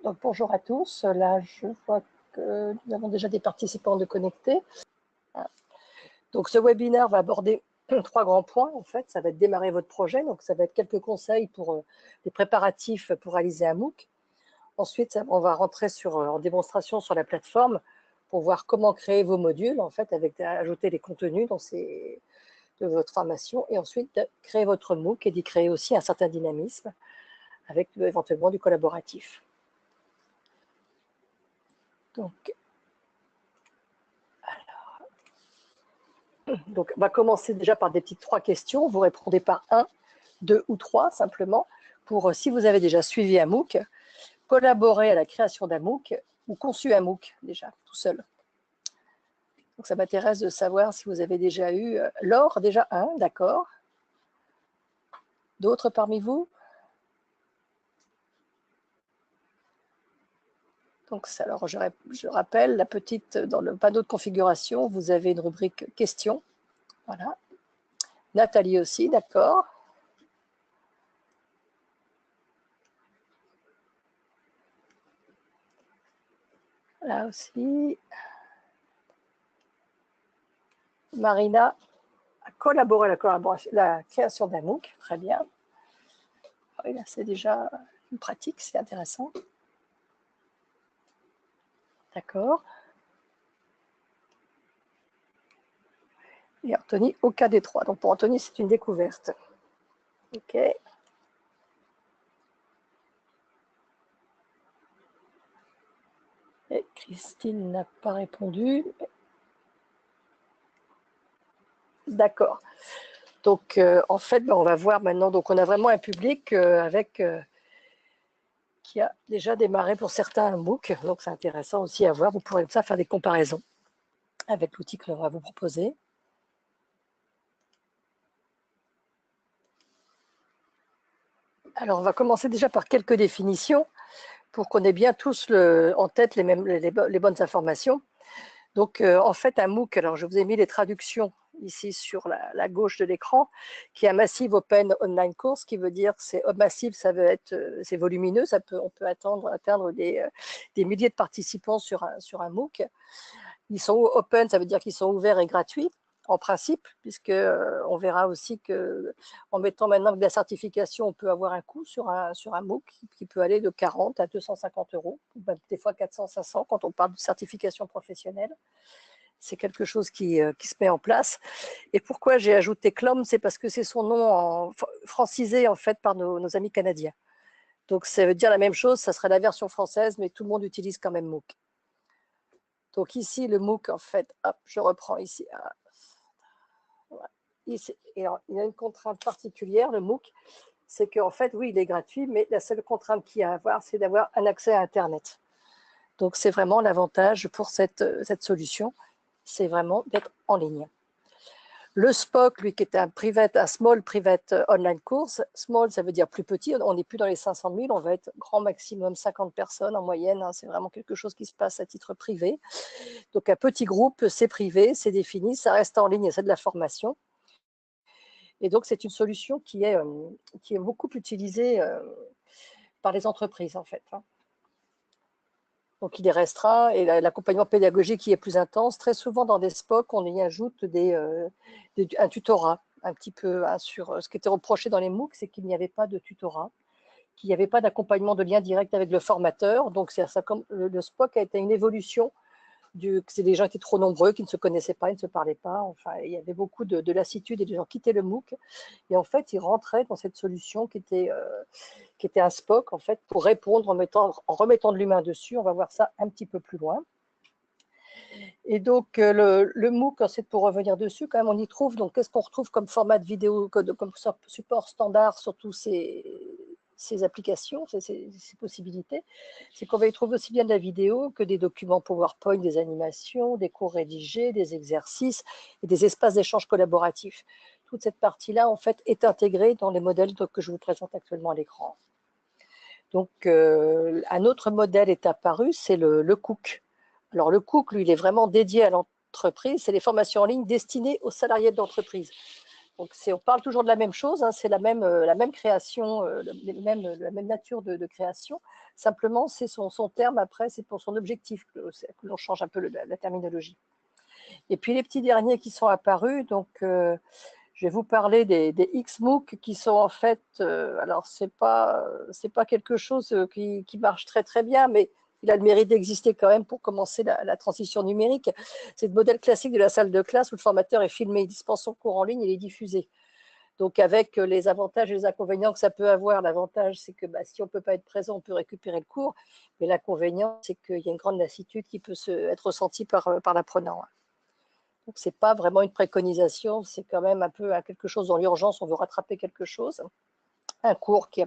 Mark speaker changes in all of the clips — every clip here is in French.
Speaker 1: Donc, bonjour à tous. Là, je vois que nous avons déjà des participants de connectés. Donc, ce webinaire va aborder 3 grands points. En fait, ça va être démarrer votre projet. Donc, ça va être quelques conseils pour les préparatifs pour réaliser un MOOC. Ensuite, on va rentrer en démonstration sur la plateforme pour voir comment créer vos modules, en fait, avec ajouter les contenus de votre formation. Et ensuite, créer votre MOOC et d'y créer aussi un certain dynamisme avec éventuellement du collaboratif. Donc, on va commencer déjà par des petites 3 questions. Vous répondez par 1, 2 ou 3 simplement pour, si vous avez déjà suivi un MOOC, collaboré à la création d'un MOOC ou conçu un MOOC déjà tout seul. Donc ça m'intéresse de savoir si vous avez déjà eu Laure, déjà 1, d'accord. D'autres parmi vous? Donc, alors je rappelle, la petite, dans le panneau de configuration, vous avez une rubrique questions. Voilà. Nathalie aussi, d'accord. Là aussi. Marina a collaboré à la création d'un MOOC, très bien. Oui, là, c'est déjà une pratique, c'est intéressant. D'accord. Et Anthony, aucun des 3. Donc pour Anthony, c'est une découverte. OK. Et Christine n'a pas répondu. D'accord. Donc en fait, on va voir maintenant. Donc on a vraiment un public qui a déjà démarré pour certains un MOOC. Donc c'est intéressant aussi à voir. Vous pourrez comme ça faire des comparaisons avec l'outil que l'on va vous proposer. Alors on va commencer déjà par quelques définitions pour qu'on ait bien tous en tête les bonnes informations. Donc, en fait, un MOOC, alors je vous ai mis les traductions ici sur la gauche de l'écran, qui est un Massive Open Online Course, qui veut dire, c'est massif, ça veut être, c'est volumineux, on peut atteindre des milliers de participants sur un MOOC. Ils sont open, ça veut dire qu'ils sont ouverts et gratuits, en principe, puisque on verra aussi qu'en mettant maintenant de la certification, on peut avoir un coût sur un MOOC qui peut aller de 40 à 250 €, ou même des fois 400, 500 quand on parle de certification professionnelle. C'est quelque chose qui se met en place. Et pourquoi j'ai ajouté CLOM, c'est parce que c'est son nom francisé en fait par nos amis canadiens. Donc ça veut dire la même chose, ça serait la version française, mais tout le monde utilise quand même MOOC. Donc ici, le MOOC, en fait, hop, je reprends ici. Ici, et alors, il y a une contrainte particulière, le MOOC, c'est qu'en fait, oui, il est gratuit, mais la seule contrainte qu'il y a à avoir, c'est d'avoir un accès à Internet. Donc, c'est vraiment l'avantage pour cette solution, c'est vraiment d'être en ligne. Le SPOC, lui, qui est un small private online course. Small, ça veut dire plus petit. On n'est plus dans les 500 000, on va être grand maximum 50 personnes en moyenne. C'est vraiment quelque chose qui se passe à titre privé. Donc, un petit groupe, c'est privé, c'est défini, ça reste en ligne, c'est de la formation. Et donc, c'est une solution qui est beaucoup utilisée par les entreprises, en fait. Donc, il est restreint et l'accompagnement pédagogique qui est plus intense. Très souvent, dans des SPOC, on y ajoute un tutorat, un petit peu sur ce qui était reproché dans les MOOC, c'est qu'il n'y avait pas de tutorat, qu'il n'y avait pas d'accompagnement de lien direct avec le formateur. Donc, le SPOC a été une évolution c'est des gens qui étaient trop nombreux, qui ne se connaissaient pas, ils ne se parlaient pas. Enfin, il y avait beaucoup de lassitude et les gens quittaient le MOOC. Et en fait, ils rentraient dans cette solution qui était un SPOC, en fait, pour répondre en remettant de l'humain dessus. On va voir ça un petit peu plus loin. Et donc, le MOOC, c'est pour revenir dessus, quand même, on y trouve. Donc, qu'est-ce qu'on retrouve comme format de vidéo, comme support standard sur tous ces applications, ces possibilités? C'est qu'on va y trouver aussi bien de la vidéo que des documents PowerPoint, des animations, des cours rédigés, des exercices et des espaces d'échange collaboratifs. Toute cette partie-là, en fait, est intégrée dans les modèles que je vous présente actuellement à l'écran. Donc, un autre modèle est apparu, c'est le Cook. Alors, le Cook, lui, il est vraiment dédié à l'entreprise. C'est les formations en ligne destinées aux salariés de l'entreprise. Donc, on parle toujours de la même chose, hein, c'est la même création, la même nature de création. Simplement, c'est son terme après, c'est pour son objectif que l'on change un peu la terminologie. Et puis les petits derniers qui sont apparus, donc je vais vous parler des XMOOC qui sont en fait, alors c'est pas quelque chose qui marche très très bien, mais il a le mérite d'exister quand même pour commencer la transition numérique. C'est le modèle classique de la salle de classe où le formateur est filmé, il dispense son cours en ligne et il est diffusé. Donc avec les avantages et les inconvénients que ça peut avoir, l'avantage c'est que si on ne peut pas être présent, on peut récupérer le cours, mais l'inconvénient c'est qu'il y a une grande lassitude qui peut être ressentie par l'apprenant. Donc ce n'est pas vraiment une préconisation, c'est quand même un peu quelque chose dans l'urgence, on veut rattraper quelque chose, un cours qui a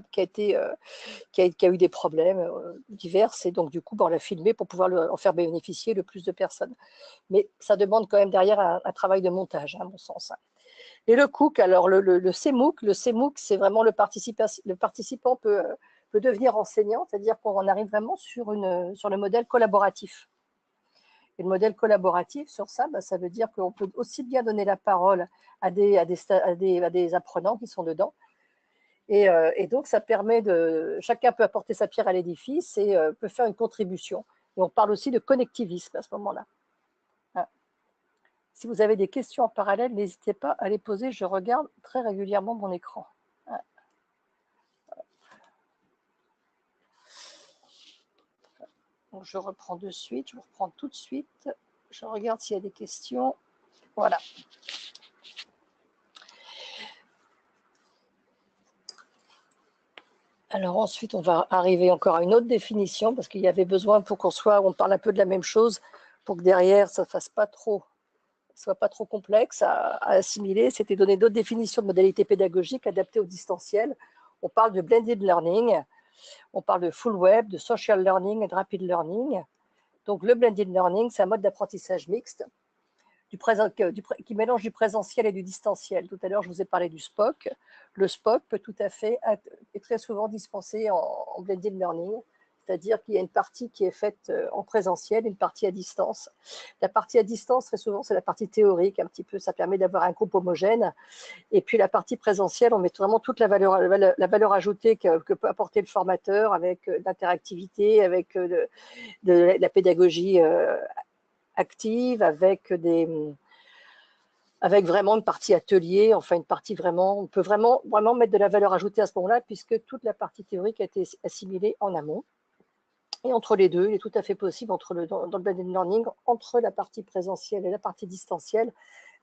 Speaker 1: eu des problèmes divers, et donc du coup on l'a filmé pour pouvoir en faire bénéficier le plus de personnes. Mais ça demande quand même derrière un travail de montage, à mon sens. Et le CMOOC, alors le CMOOC, c'est vraiment le participant peut devenir enseignant, c'est-à-dire qu'on en arrive vraiment sur le modèle collaboratif. Et le modèle collaboratif sur ça, ça veut dire qu'on peut aussi bien donner la parole à des apprenants qui sont dedans. Et donc, ça permet chacun peut apporter sa pierre à l'édifice et peut faire une contribution. Et on parle aussi de connectivisme à ce moment-là. Si vous avez des questions en parallèle, n'hésitez pas à les poser. Je regarde très régulièrement mon écran. Donc, je reprends de suite. Je vous reprends tout de suite. Je regarde s'il y a des questions. Voilà. Alors ensuite, on va arriver encore à une autre définition parce qu'il y avait besoin pour on parle un peu de la même chose pour que derrière, ça ne soit pas trop complexe à assimiler. C'était donner d'autres définitions de modalités pédagogiques adaptées au distanciel. On parle de blended learning, on parle de full web, de social learning et de rapid learning. Donc le blended learning, c'est un mode d'apprentissage mixte qui mélange du présentiel et du distanciel. Tout à l'heure, je vous ai parlé du SPOC. Le SPOC peut tout à fait être très souvent dispensé en blended learning, c'est-à-dire qu'il y a une partie qui est faite en présentiel, une partie à distance. La partie à distance, très souvent, c'est la partie théorique, un petit peu, ça permet d'avoir un groupe homogène. Et puis la partie présentielle, on met vraiment toute la valeur ajoutée que peut apporter le formateur avec l'interactivité, avec de la pédagogie active, avec vraiment une partie atelier, enfin une partie vraiment, on peut vraiment mettre de la valeur ajoutée à ce moment-là, puisque toute la partie théorique a été assimilée en amont. Et entre les deux, il est tout à fait possible, dans le blended learning, entre la partie présentielle et la partie distancielle,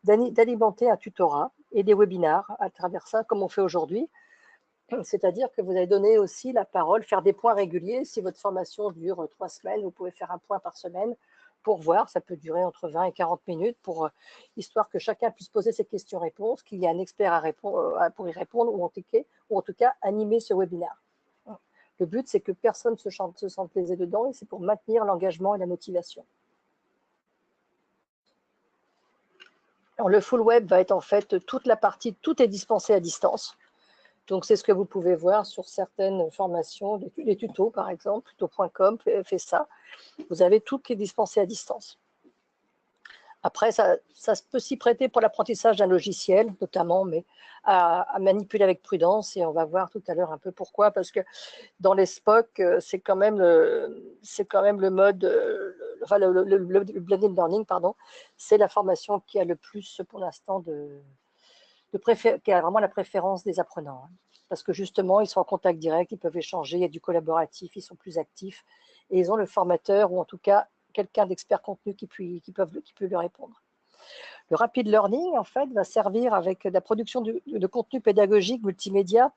Speaker 1: d'alimenter un tutorat et des webinars à travers ça, comme on fait aujourd'hui. C'est-à-dire que vous allez donner aussi la parole, faire des points réguliers. Si votre formation dure 3 semaines, vous pouvez faire un point par semaine pour voir, ça peut durer entre 20 et 40 minutes, histoire que chacun puisse poser ses questions-réponses, qu'il y ait un expert pour y répondre, ou en tout cas animer ce webinaire. Le but, c'est que personne se sente lésé dedans, et c'est pour maintenir l'engagement et la motivation. Alors, le full web va être en fait tout est dispensé à distance. Donc, c'est ce que vous pouvez voir sur certaines formations, les tutos par exemple, tuto.com fait ça. Vous avez tout qui est dispensé à distance. Après, ça peut s'y prêter pour l'apprentissage d'un logiciel, notamment, mais à manipuler avec prudence. Et on va voir tout à l'heure un peu pourquoi, parce que dans les SPOC, c'est quand même le mode, le blended learning, pardon, c'est la formation qui a le plus, pour l'instant, qui a vraiment la préférence des apprenants. Parce que justement, ils sont en contact direct, ils peuvent échanger, il y a du collaboratif, ils sont plus actifs, et ils ont le formateur, ou en tout cas, quelqu'un d'expert contenu qui peut leur répondre. Le rapid learning, en fait, va servir avec la production de contenu pédagogique multimédia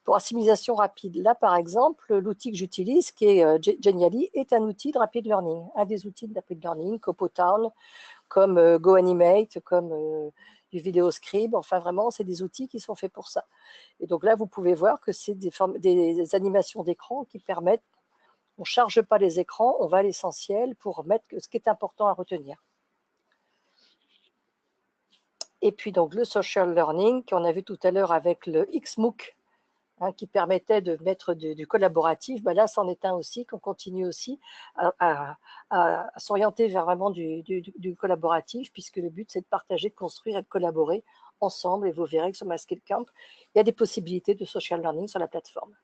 Speaker 1: pour assimilation rapide. Là, par exemple, l'outil que j'utilise, qui est Genially, est un outil de rapid learning, un des outils de rapid learning, Copotown, comme GoAnimate, comme du VideoScribe. Enfin, vraiment, c'est des outils qui sont faits pour ça. Et donc là, vous pouvez voir que c'est des animations d'écran qui permettent, on ne charge pas les écrans, on va à l'essentiel pour mettre ce qui est important à retenir. Et puis donc le social learning qu'on a vu tout à l'heure avec le XMOOC, qui permettait de mettre du collaboratif, là c'en est un aussi, qu'on continue aussi à s'orienter vers vraiment du collaboratif, puisque le but c'est de partager, de construire et de collaborer ensemble. Et vous verrez que sur MySkillCamp, il y a des possibilités de social learning sur la plateforme.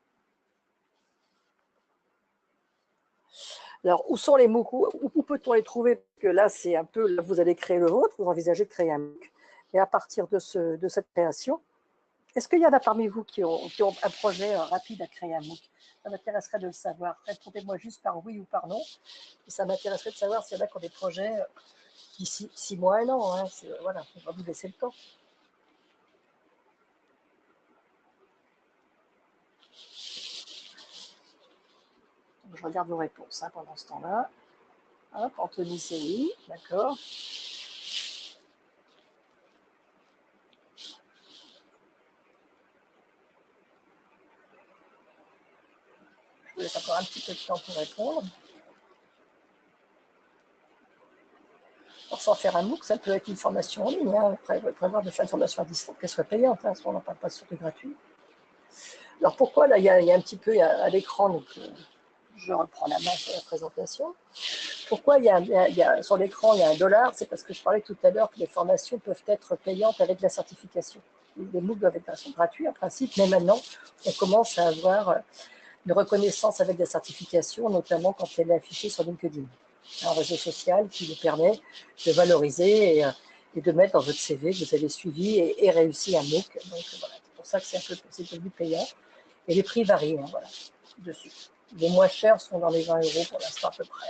Speaker 1: Alors, où sont les MOOC? Où peut-on les trouver? Parce que là, c'est un peu, là, vous allez créer le vôtre, vous envisagez de créer un MOOC. Et à partir de cette création, est-ce qu'il y en a parmi vous qui ont un projet rapide à créer un MOOC? Ça m'intéresserait de le savoir. Répondez-moi juste par oui ou par non. Et ça m'intéresserait de savoir s'il y en a qui ont des projets d'ici 6 mois, 1 an. Hein. Voilà, on va vous laisser le temps. Donc, je regarde vos réponses hein, pendant ce temps-là. Hop, Anthony, c'est oui, d'accord. Je vous laisse encore un petit peu de temps pour répondre. Alors, sans faire un MOOC, ça peut être une formation en ligne. Hein. Après, prévoir de faire une formation à distance, qu'elle soit payante. Hein. On n'en parle pas sur du gratuit. Alors, pourquoi, là, il y a un petit peu à l'écran, donc je reprends la main sur la présentation. Pourquoi sur l'écran, il y a $1? C'est parce que je parlais tout à l'heure que les formations peuvent être payantes avec la certification. Les MOOC doivent être gratuits en principe, mais maintenant, on commence à avoir une reconnaissance avec la certification, notamment quand elle est affichée sur LinkedIn, un réseau social qui vous permet de valoriser et de mettre dans votre CV que vous avez suivi et réussi un MOOC. Donc voilà, c'est pour ça que c'est devenu payant. Et les prix varient, hein, voilà, dessus. Les moins chers sont dans les 20 € pour l'instant à peu près.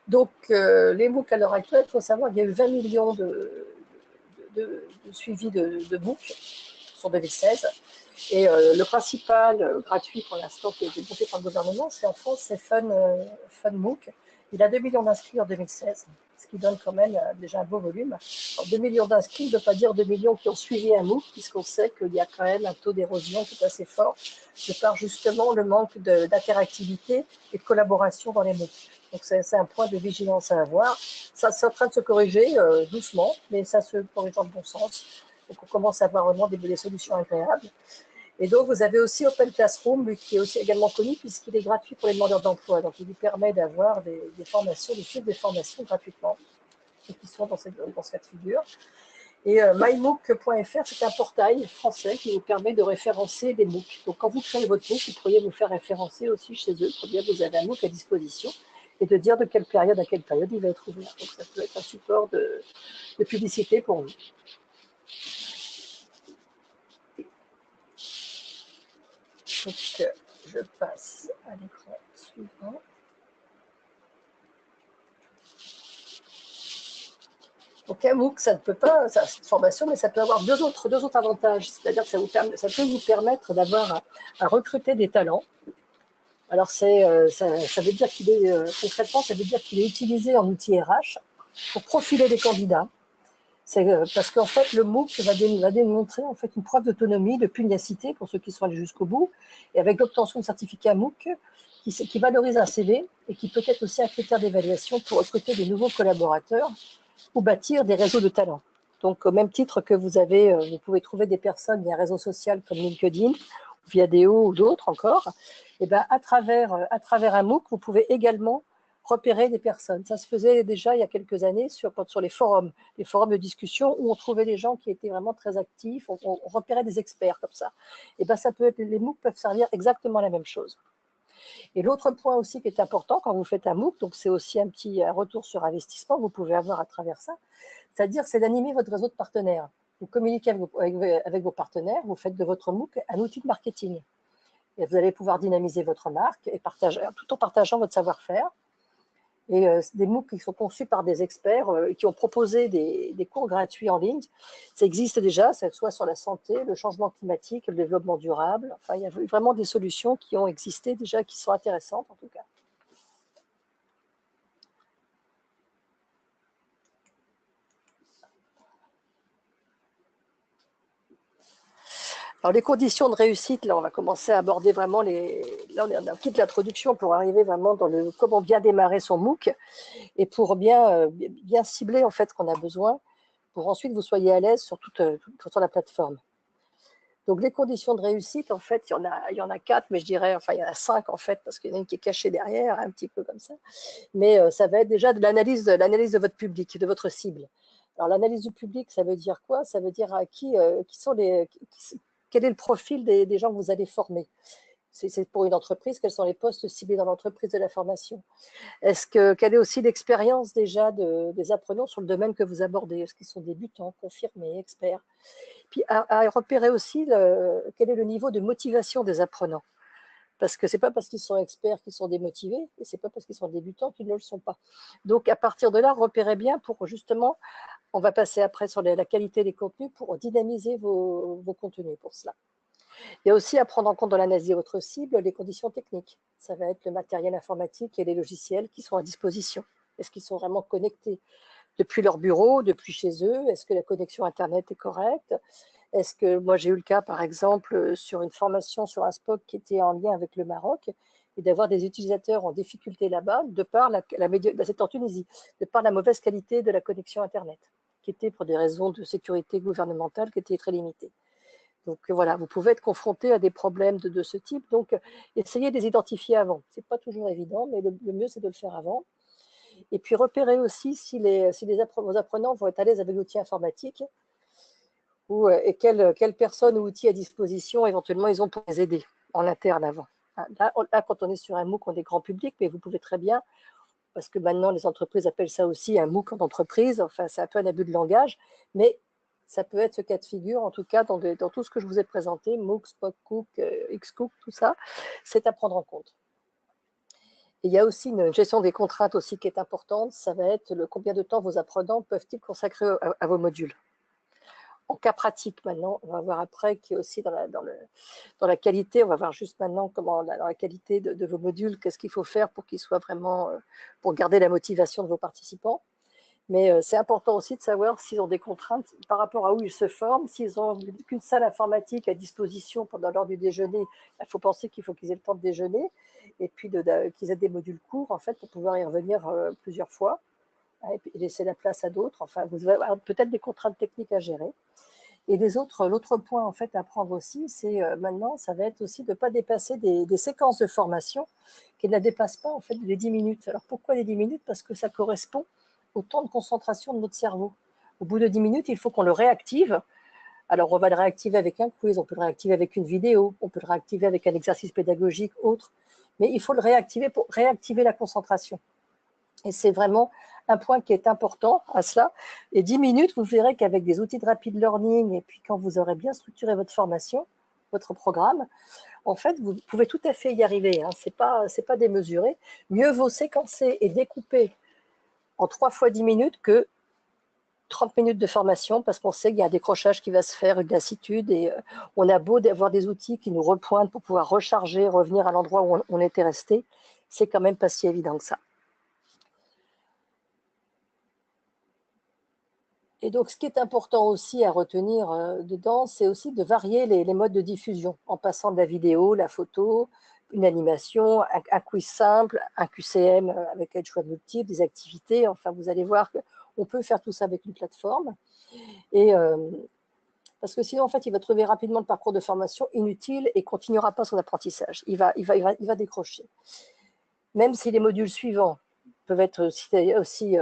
Speaker 1: Donc, les MOOC à l'heure actuelle, il faut savoir qu'il y a eu 20 millions de suivis de MOOC sur 2016. Et le principal gratuit pour l'instant qui a été monté par le gouvernement, c'est en France, c'est FunMOOC. Il a 2 millions d'inscrits en 2016, ce qui donne quand même déjà un beau volume. Alors, 2 millions d'inscrits ne veut pas dire 2 millions qui ont suivi un MOOC, puisqu'on sait qu'il y a quand même un taux d'érosion qui est assez fort, de par justement le manque d'interactivité et de collaboration dans les MOOC. Donc c'est un point de vigilance à avoir. Ça, c'est en train de se corriger doucement, mais ça se corrige dans le bon sens. Donc on commence à avoir vraiment des solutions agréables. Et donc vous avez aussi Open Classroom, qui est aussi également connu puisqu'il est gratuit pour les demandeurs d'emploi. Donc il lui permet d'avoir des formations, de suivre des formations gratuitement, ceux qui sont dans ce cas de figure. Et myMOOC.fr, c'est un portail français qui vous permet de référencer des MOOC. Donc quand vous créez votre MOOC, vous pourriez vous faire référencer aussi chez eux, pour dire que vous avez un MOOC à disposition et de dire de quelle période à quelle période il va être ouvert. Donc ça peut être un support de publicité pour vous. Donc je passe à l'écran suivant. Donc un MOOC, ça ne peut pas, c'est une formation, mais ça peut avoir deux autres avantages. C'est-à-dire que ça peut vous permettre d'avoir à recruter des talents. Alors ça veut dire qu'il est concrètement, ça veut dire qu'il est utilisé en outil RH pour profiler les candidats. C'est parce qu'en fait le MOOC va démontrer en fait une preuve d'autonomie, de pugnacité pour ceux qui sont allés jusqu'au bout, et avec l'obtention de certificat MOOC qui valorise un CV et qui peut être aussi un critère d'évaluation pour recruter de nouveaux collaborateurs ou bâtir des réseaux de talents. Donc, au même titre que vous pouvez trouver des personnes via un réseau social comme LinkedIn, Viadeo ou d'autres encore, et ben à travers un MOOC, vous pouvez également repérer des personnes. Ça se faisait déjà il y a quelques années sur les forums de discussion où on trouvait des gens qui étaient vraiment très actifs, on repérait des experts comme ça. Et ben les MOOC peuvent servir exactement la même chose. Et l'autre point aussi qui est important quand vous faites un MOOC, donc c'est aussi un petit retour sur investissement que vous pouvez avoir à travers ça, c'est-à-dire c'est d'animer votre réseau de partenaires. Vous communiquez avec vos partenaires, vous faites de votre MOOC un outil de marketing. Et vous allez pouvoir dynamiser votre marque et tout en partageant votre savoir-faire. Et des MOOC qui sont conçus par des experts qui ont proposé des cours gratuits en ligne. Ça existe déjà, soit sur la santé, le changement climatique, le développement durable. Enfin, il y a vraiment des solutions qui ont existé déjà, qui sont intéressantes en tout cas. Alors, les conditions de réussite, là, on va commencer à aborder vraiment là, on quitte l'introduction pour arriver vraiment dans comment bien démarrer son MOOC et pour bien cibler en fait ce qu'on a besoin pour ensuite vous soyez à l'aise sur sur la plateforme. Donc, les conditions de réussite, en fait, il y en a 4, mais je dirais, enfin, il y en a 5 en fait, parce qu'il y en a une qui est cachée derrière, un petit peu comme ça. Mais ça va être déjà de l'analyse de votre public, de votre cible. Alors, l'analyse du public, ça veut dire quoi? Ça veut dire quel est le profil des gens que vous allez former. c'est pour une entreprise, quels sont les postes ciblés dans l'entreprise de la formation? Quelle est aussi l'expérience déjà des apprenants sur le domaine que vous abordez? Est-ce qu'ils sont débutants, confirmés, experts? Puis à repérer aussi quel est le niveau de motivation des apprenants. Parce que ce n'est pas parce qu'ils sont experts qu'ils sont démotivés, et ce n'est pas parce qu'ils sont débutants qu'ils ne le sont pas. Donc à partir de là, repérez bien pour justement, on va passer après sur la qualité des contenus pour dynamiser vos contenus pour cela. Il y a aussi à prendre en compte dans l'analyse de votre cible les conditions techniques. Ça va être le matériel informatique et les logiciels qui sont à disposition. Est-ce qu'ils sont vraiment connectés depuis leur bureau, depuis chez eux? Est-ce que la connexion Internet est correcte? Est-ce que moi j'ai eu le cas par exemple sur une formation sur un SPOC qui était en lien avec le Maroc et d'avoir des utilisateurs en difficulté là-bas de par c'est en Tunisie, de par la mauvaise qualité de la connexion Internet qui était pour des raisons de sécurité gouvernementale qui étaient très limitées. Donc voilà, vous pouvez être confronté à des problèmes de ce type. Donc essayez de les identifier avant. Ce n'est pas toujours évident, mais le mieux c'est de le faire avant. Et puis repérez aussi si vos apprenants vont être à l'aise avec l'outil informatique et quelles personnes ou outils à disposition éventuellement ils ont pour les aider en interne avant. Là, quand on est sur un MOOC, on est grand public, mais vous pouvez très bien, parce que maintenant les entreprises appellent ça aussi un MOOC en entreprise, enfin c'est un peu un abus de langage, mais ça peut être ce cas de figure, en tout cas dans tout ce que je vous ai présenté, MOOC, SPOC, Xcook, tout ça, c'est à prendre en compte. Et il y a aussi une gestion des contraintes aussi qui est importante, ça va être combien de temps vos apprenants peuvent-ils consacrer à vos modules. En cas pratique maintenant, on va voir après qui est aussi dans la qualité, on va voir juste maintenant comment dans la qualité de vos modules, qu'est-ce qu'il faut faire pour qu'ils soient vraiment, pour garder la motivation de vos participants. Mais c'est important aussi de savoir s'ils ont des contraintes par rapport à où ils se forment, s'ils n'ont qu'une salle informatique à disposition pendant l'heure du déjeuner, il faut penser qu'il faut qu'ils aient le temps de déjeuner, et puis qu'ils aient des modules courts en fait pour pouvoir y revenir plusieurs fois, et puis laisser la place à d'autres. Enfin, vous avez peut-être des contraintes techniques à gérer. Et l'autre point en fait à prendre aussi, c'est maintenant, ça va être aussi de ne pas dépasser des séquences de formation qui ne dépassent pas en fait les 10 minutes. Alors pourquoi les 10 minutes? Parce que ça correspond au temps de concentration de notre cerveau. Au bout de 10 minutes, il faut qu'on le réactive. Alors on va le réactiver avec un quiz, on peut le réactiver avec une vidéo, on peut le réactiver avec un exercice pédagogique autre, mais il faut le réactiver pour réactiver la concentration. Et c'est vraiment un point qui est important à cela. Et 10 minutes, vous verrez qu'avec des outils de rapid learning, et puis quand vous aurez bien structuré votre formation, votre programme, en fait, vous pouvez tout à fait y arriver. Hein. Ce n'est pas démesuré. Mieux vaut séquencer et découper en 3 fois 10 minutes que 30 minutes de formation, parce qu'on sait qu'il y a un décrochage qui va se faire, une lassitude, et on a beau avoir des outils qui nous repointent pour pouvoir recharger, revenir à l'endroit où on était resté, c'est quand même pas si évident que ça. Et donc, ce qui est important aussi à retenir dedans, c'est aussi de varier les modes de diffusion, en passant de la vidéo, la photo, une animation, un quiz simple, un QCM avec un choix multiple, des activités. Enfin, vous allez voir qu'on peut faire tout ça avec une plateforme. Et parce que sinon, en fait, il va trouver rapidement le parcours de formation inutile et continuera pas son apprentissage. Il va décrocher. Même si les modules suivants peuvent être aussi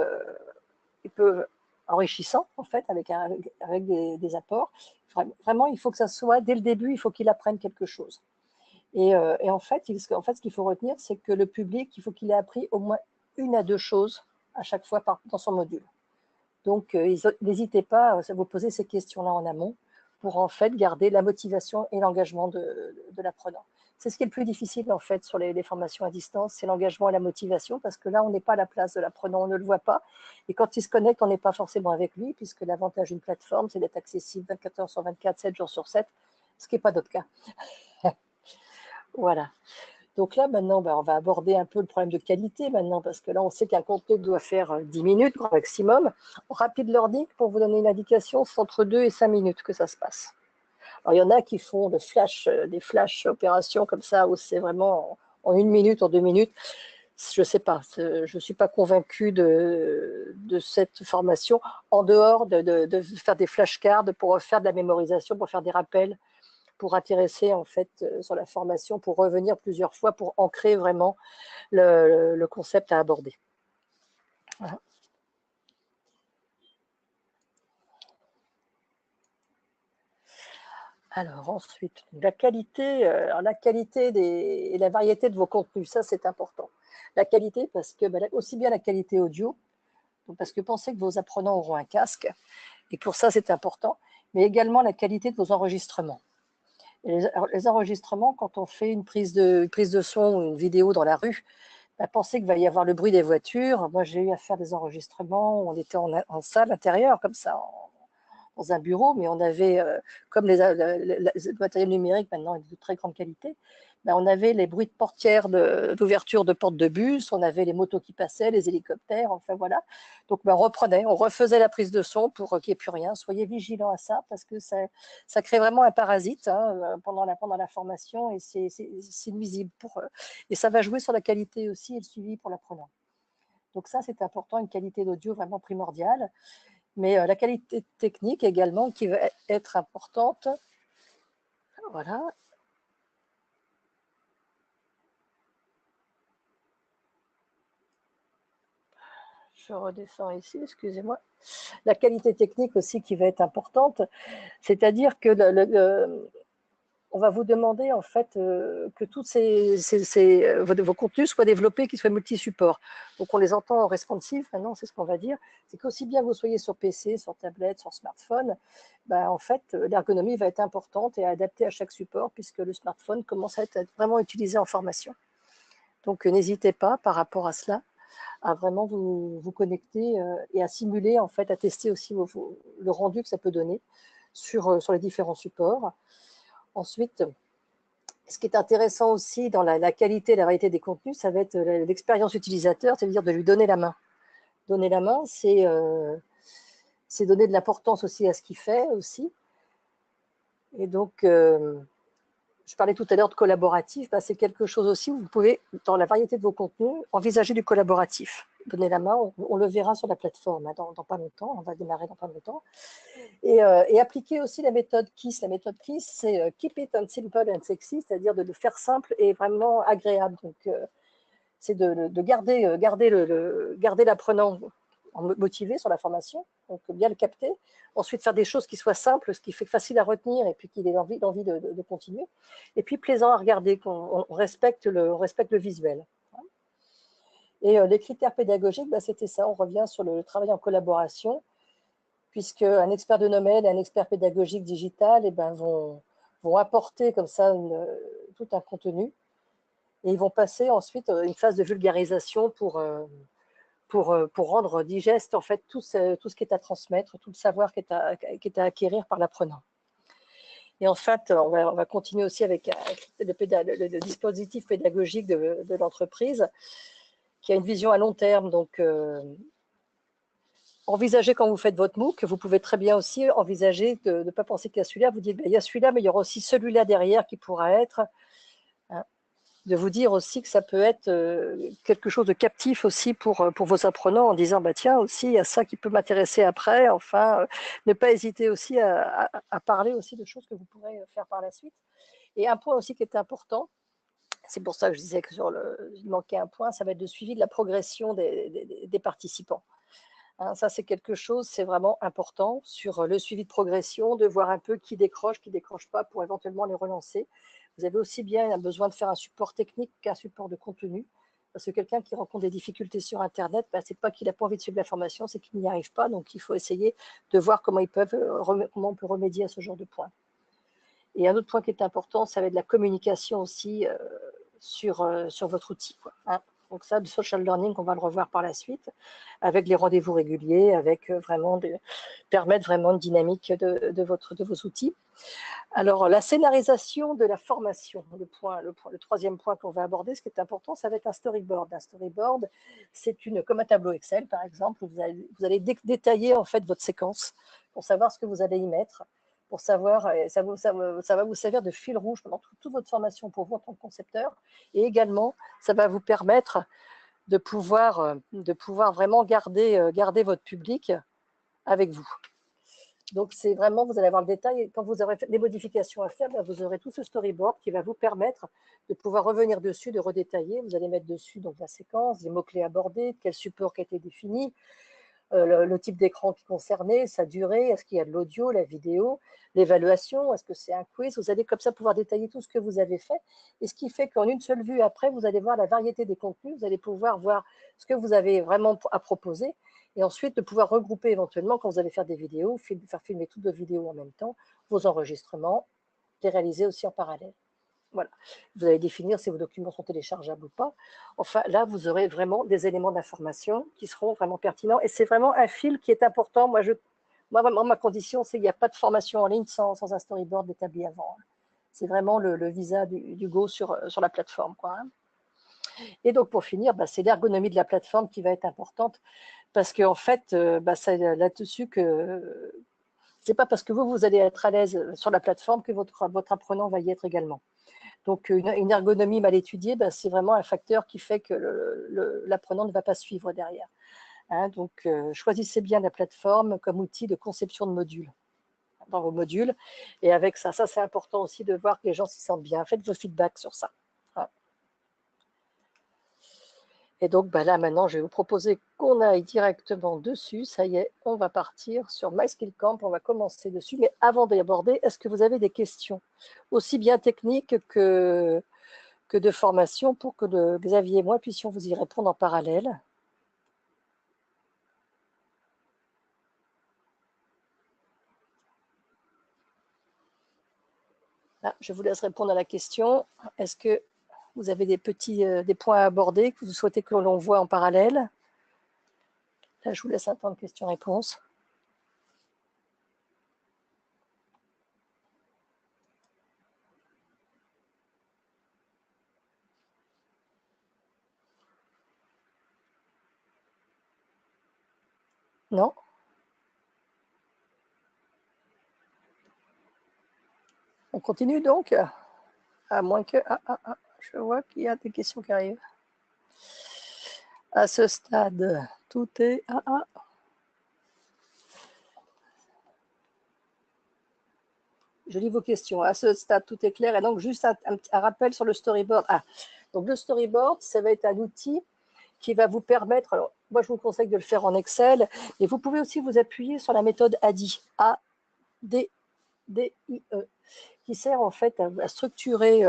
Speaker 1: enrichissants, en fait, avec des apports. Vraiment, il faut que ça soit, dès le début, il faut qu'il apprenne quelque chose. Et en fait, ce qu'il faut retenir, c'est que le public, il faut qu'il ait appris au moins 1 à 2 choses à chaque fois dans son module. Donc, n'hésitez pas à vous poser ces questions-là en amont pour en fait garder la motivation et l'engagement de l'apprenant. C'est ce qui est le plus difficile en fait sur les formations à distance, c'est l'engagement et la motivation, parce que là, on n'est pas à la place de l'apprenant, on ne le voit pas. Et quand il se connecte, on n'est pas forcément avec lui, puisque l'avantage d'une plateforme, c'est d'être accessible 24 heures sur 24, 7 jours sur 7, ce qui n'est pas notre cas. Voilà. Donc là, maintenant, on va aborder un peu le problème de qualité maintenant, parce que là, on sait qu'un contenu doit faire 10 minutes, grand maximum. En rapid learning, pour vous donner une indication, c'est entre 2 et 5 minutes que ça se passe. Alors, il y en a qui font des flash opérations comme ça, où c'est vraiment en 1 minute, en 2 minutes. Je ne sais pas, je ne suis pas convaincue de cette formation, en dehors de faire des flashcards pour faire de la mémorisation, pour faire des rappels, pour intéresser en fait sur la formation, pour revenir plusieurs fois, pour ancrer vraiment le concept à aborder. Voilà. Alors ensuite, la qualité, et la variété de vos contenus, ça c'est important. La qualité parce que aussi bien la qualité audio, parce que pensez que vos apprenants auront un casque, et pour ça c'est important, mais également la qualité de vos enregistrements. Et les enregistrements, quand on fait une prise de son ou une vidéo dans la rue, pensez qu'il va y avoir le bruit des voitures. Moi j'ai eu à faire des enregistrements, on était en salle intérieure comme ça, dans un bureau, mais on avait, comme le matériel numérique maintenant est de très grande qualité, on avait les bruits de portières d'ouverture de portes de bus, on avait les motos qui passaient, les hélicoptères, enfin voilà. Donc on refaisait la prise de son pour qu'il n'y ait plus rien. Soyez vigilants à ça parce que ça crée vraiment un parasite pendant la formation, et c'est nuisible et ça va jouer sur la qualité aussi et le suivi pour l'apprenant. Donc ça, c'est important, une qualité d'audio vraiment primordiale. Mais la qualité technique également qui va être importante. Voilà. Je redescends ici, excusez-moi. La qualité technique aussi qui va être importante, c'est-à-dire que on va vous demander en fait que tous vos contenus soient développés, qu'ils soient multi-supports. Donc on les entend en responsive, maintenant c'est ce qu'on va dire. C'est qu'aussi bien vous soyez sur PC, sur tablette, sur smartphone, en fait l'ergonomie va être importante et adaptée à chaque support puisque le smartphone commence à être vraiment utilisé en formation. Donc n'hésitez pas par rapport à cela à vraiment vous connecter et à simuler, en fait, à tester aussi le rendu que ça peut donner sur les différents supports. Ensuite, ce qui est intéressant aussi dans la qualité et la variété des contenus, ça va être l'expérience utilisateur, c'est-à-dire de lui donner la main. Donner la main, c'est donner de l'importance aussi à ce qu'il fait aussi. Et donc, je parlais tout à l'heure de collaboratif, c'est quelque chose aussi où vous pouvez, dans la variété de vos contenus, envisager du collaboratif. Donner la main, on le verra sur la plateforme dans pas longtemps, on va démarrer dans pas longtemps. Et appliquer aussi la méthode KISS. La méthode KISS, c'est Keep it simple and sexy, c'est-à-dire de le faire simple et vraiment agréable. Donc, c'est de garder l'apprenant motivé sur la formation, donc bien le capter. Ensuite, faire des choses qui soient simples, ce qui fait facile à retenir et puis qu'il ait envie de continuer. Et puis plaisant à regarder, qu'on respecte le visuel. Et les critères pédagogiques, c'était ça. On revient sur le travail en collaboration, puisque un expert de domaine et un expert pédagogique digital vont apporter comme ça tout un contenu. Et ils vont passer ensuite une phase de vulgarisation pour rendre digeste en fait tout ce qui est à transmettre, tout le savoir qui est à acquérir par l'apprenant. Et en fait, on va continuer aussi avec le dispositif pédagogique de l'entreprise qui a une vision à long terme. Donc, envisagez quand vous faites votre MOOC, vous pouvez très bien aussi envisager de ne pas penser qu'il y a celui-là. Vous dites, il y a celui-là, mais il y aura aussi celui-là derrière qui pourra être. De vous dire aussi que ça peut être quelque chose de captif aussi pour vos apprenants en disant tiens aussi il y a ça qui peut m'intéresser après, enfin ne pas hésiter aussi à parler aussi de choses que vous pourrez faire par la suite. Et un point aussi qui est important, c'est pour ça que je disais que il manquait un point, ça va être le suivi de la progression des participants. Ça c'est quelque chose, c'est vraiment important sur le suivi de progression, de voir un peu qui décroche pas pour éventuellement les relancer. Vous avez aussi bien besoin de faire un support technique qu'un support de contenu. Parce que quelqu'un qui rencontre des difficultés sur Internet, ce n'est pas qu'il n'a pas envie de suivre la formation, c'est qu'il n'y arrive pas. Donc, il faut essayer de voir comment on peut remédier à ce genre de points. Et un autre point qui est important, ça va être la communication aussi sur votre outil. Donc ça, le social learning, on va le revoir par la suite, avec les rendez-vous réguliers, avec permettre vraiment une dynamique de vos outils. Alors, la scénarisation de la formation, le troisième point qu'on va aborder, ce qui est important, ça va être un storyboard. Un storyboard, c'est comme un tableau Excel, par exemple, où vous allez détailler en fait votre séquence pour savoir ce que vous allez y mettre, pour savoir, ça va vous servir de fil rouge pendant toute votre formation pour vous en tant que concepteur. Et également, ça va vous permettre de pouvoir vraiment garder votre public avec vous. Donc, c'est vraiment, vous allez avoir le détail. Et quand vous aurez des modifications à faire, vous aurez tout ce storyboard qui va vous permettre de pouvoir revenir dessus, de redétailler. Vous allez mettre dessus donc la séquence, les mots-clés abordés, quel support qui a été défini. le type d'écran qui est concerné, sa durée, est-ce qu'il y a de l'audio, la vidéo, l'évaluation, est-ce que c'est un quiz. Vous allez comme ça pouvoir détailler tout ce que vous avez fait. Et ce qui fait qu'en une seule vue, après, vous allez voir la variété des contenus, vous allez pouvoir voir ce que vous avez vraiment à proposer. Et ensuite, de pouvoir regrouper éventuellement, quand vous allez faire des vidéos, faire filmer toutes vos vidéos en même temps, vos enregistrements, les réaliser aussi en parallèle. Voilà. Vous allez définir si vos documents sont téléchargeables ou pas. Enfin, là, vous aurez vraiment des éléments d'information qui seront vraiment pertinents. Et c'est vraiment un fil qui est important. Moi, vraiment, ma condition, c'est qu'il n'y a pas de formation en ligne sans un storyboard établi avant. C'est vraiment le visa du go sur la plateforme, quoi. Et donc, pour finir, c'est l'ergonomie de la plateforme qui va être importante. Parce qu'en fait, c'est là-dessus que c'est pas parce que vous allez être à l'aise sur la plateforme que votre apprenant va y être également. Donc, une ergonomie mal étudiée, c'est vraiment un facteur qui fait que l'apprenant ne va pas suivre derrière. Hein, donc, choisissez bien la plateforme comme outil de conception de modules dans vos modules. Et avec ça c'est important aussi de voir que les gens s'y sentent bien. Faites vos feedbacks sur ça. Et donc, là, maintenant, je vais vous proposer qu'on aille directement dessus. Ça y est, on va partir sur MySkillCamp. On va commencer dessus. Mais avant d'y aborder, est-ce que vous avez des questions aussi bien techniques que de formation pour que Xavier et moi puissions vous y répondre en parallèle? Je vous laisse répondre à la question. Est-ce que vous avez des points à aborder que vous souhaitez que l'on voit en parallèle? Là, je vous laisse un temps de questions-réponses. Non? On continue donc? À moins que... je vois qu'il y a des questions qui arrivent. À ce stade, tout est... Je lis vos questions. À ce stade, tout est clair. Et donc, juste un rappel sur le storyboard. Donc le storyboard, ça va être un outil qui va vous permettre, alors moi je vous conseille de le faire en Excel, mais vous pouvez aussi vous appuyer sur la méthode ADDIE, A-D-D-I-E, qui sert en fait à structurer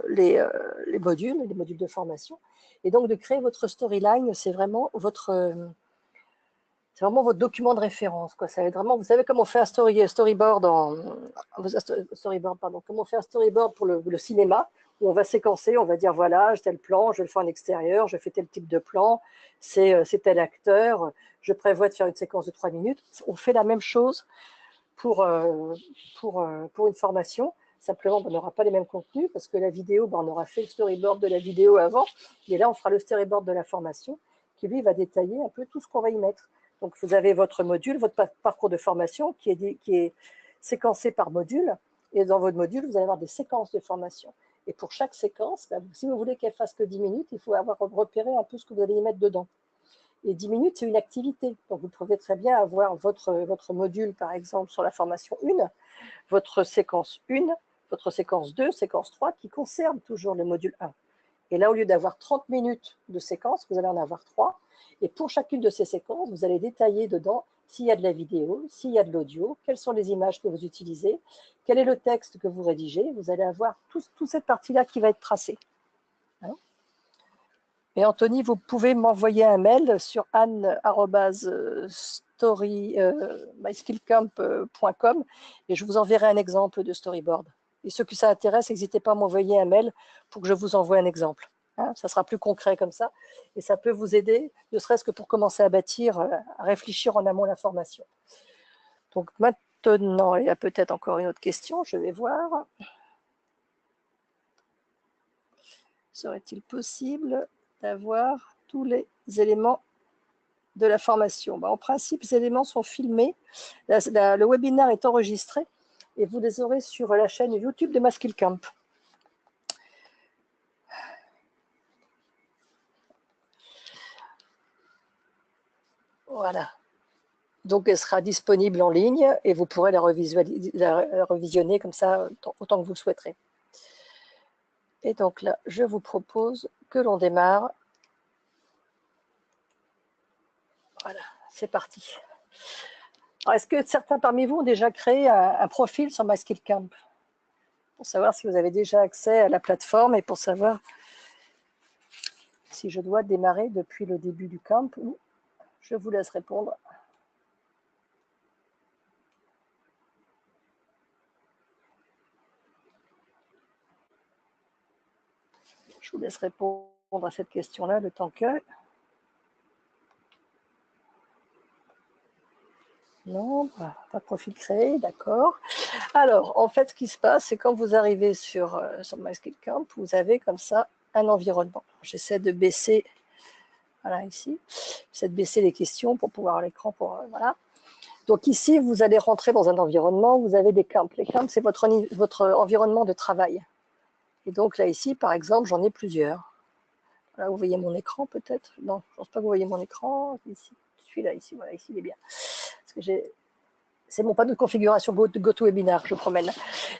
Speaker 1: les modules de formation, et donc de créer votre storyline. C'est vraiment votre document de référence, quoi. Ça va être vraiment, vous savez comment on fait un storyboard comment on fait un storyboard pour le cinéma, où on va séquencer, on va dire voilà, j'ai tel plan, je le fais en extérieur, je fais tel type de plan, c'est tel acteur, je prévois de faire une séquence de 3 minutes. On fait la même chose pour une formation. Simplement, on n'aura pas les mêmes contenus parce que la vidéo, on aura fait le storyboard de la vidéo avant, et là, on fera le storyboard de la formation qui, lui, va détailler un peu tout ce qu'on va y mettre. Donc, vous avez votre module, votre parcours de formation qui est séquencé par module. Et dans votre module, vous allez avoir des séquences de formation. Et pour chaque séquence, si vous voulez qu'elle fasse que 10 minutes, il faut avoir repéré un peu ce que vous allez y mettre dedans. Et 10 minutes, c'est une activité. Donc, vous pouvez très bien avoir votre module, par exemple, sur la formation 1, votre séquence 1, votre séquence 2, séquence 3, qui concerne toujours le module 1. Et là, au lieu d'avoir 30 minutes de séquence, vous allez en avoir 3. Et pour chacune de ces séquences, vous allez détailler dedans s'il y a de la vidéo, s'il y a de l'audio, quelles sont les images que vous utilisez, quel est le texte que vous rédigez. Vous allez avoir toute cette partie-là qui va être tracée. Et Anthony, vous pouvez m'envoyer un mail sur anne@myskillcamp.com et je vous enverrai un exemple de storyboard. Et ceux que ça intéresse, n'hésitez pas à m'envoyer un mail pour que je vous envoie un exemple. Ça sera plus concret comme ça et ça peut vous aider, ne serait-ce que pour commencer à bâtir, à réfléchir en amont la formation. Donc maintenant, il y a peut-être encore une autre question, je vais voir. Serait-il possible d'avoir tous les éléments de la formation? En principe, les éléments sont filmés. Le webinaire est enregistré et vous les aurez sur la chaîne YouTube de MySkillCamp. Voilà. Donc, elle sera disponible en ligne et vous pourrez la revisionner comme ça autant que vous le souhaiterez. Et donc là, je vous propose que l'on démarre. Voilà, c'est parti. Est-ce que certains parmi vous ont déjà créé un profil sur MySkillCamp pour savoir si vous avez déjà accès à la plateforme et pour savoir si je dois démarrer depuis le début du camp ou je vous laisse répondre. Je vous laisse répondre à cette question-là le temps que... Non, pas de profil créé, d'accord. Alors, en fait, ce qui se passe, c'est quand vous arrivez sur MySkillCamp, vous avez comme ça un environnement. J'essaie de baisser, voilà, ici. J'essaie de baisser les questions pour pouvoir à l'écran, voilà. Donc ici, vous allez rentrer dans un environnement, vous avez des camps. Les camps, c'est votre environnement de travail. Et donc là, ici, par exemple, j'en ai plusieurs. Là, vous voyez mon écran peut-être. Non, je ne pense pas que vous voyez mon écran. Ici, celui-là, ici, voilà, ici, il est bien. Parce que c'est mon panneau de configuration GoToWebinar que je promène.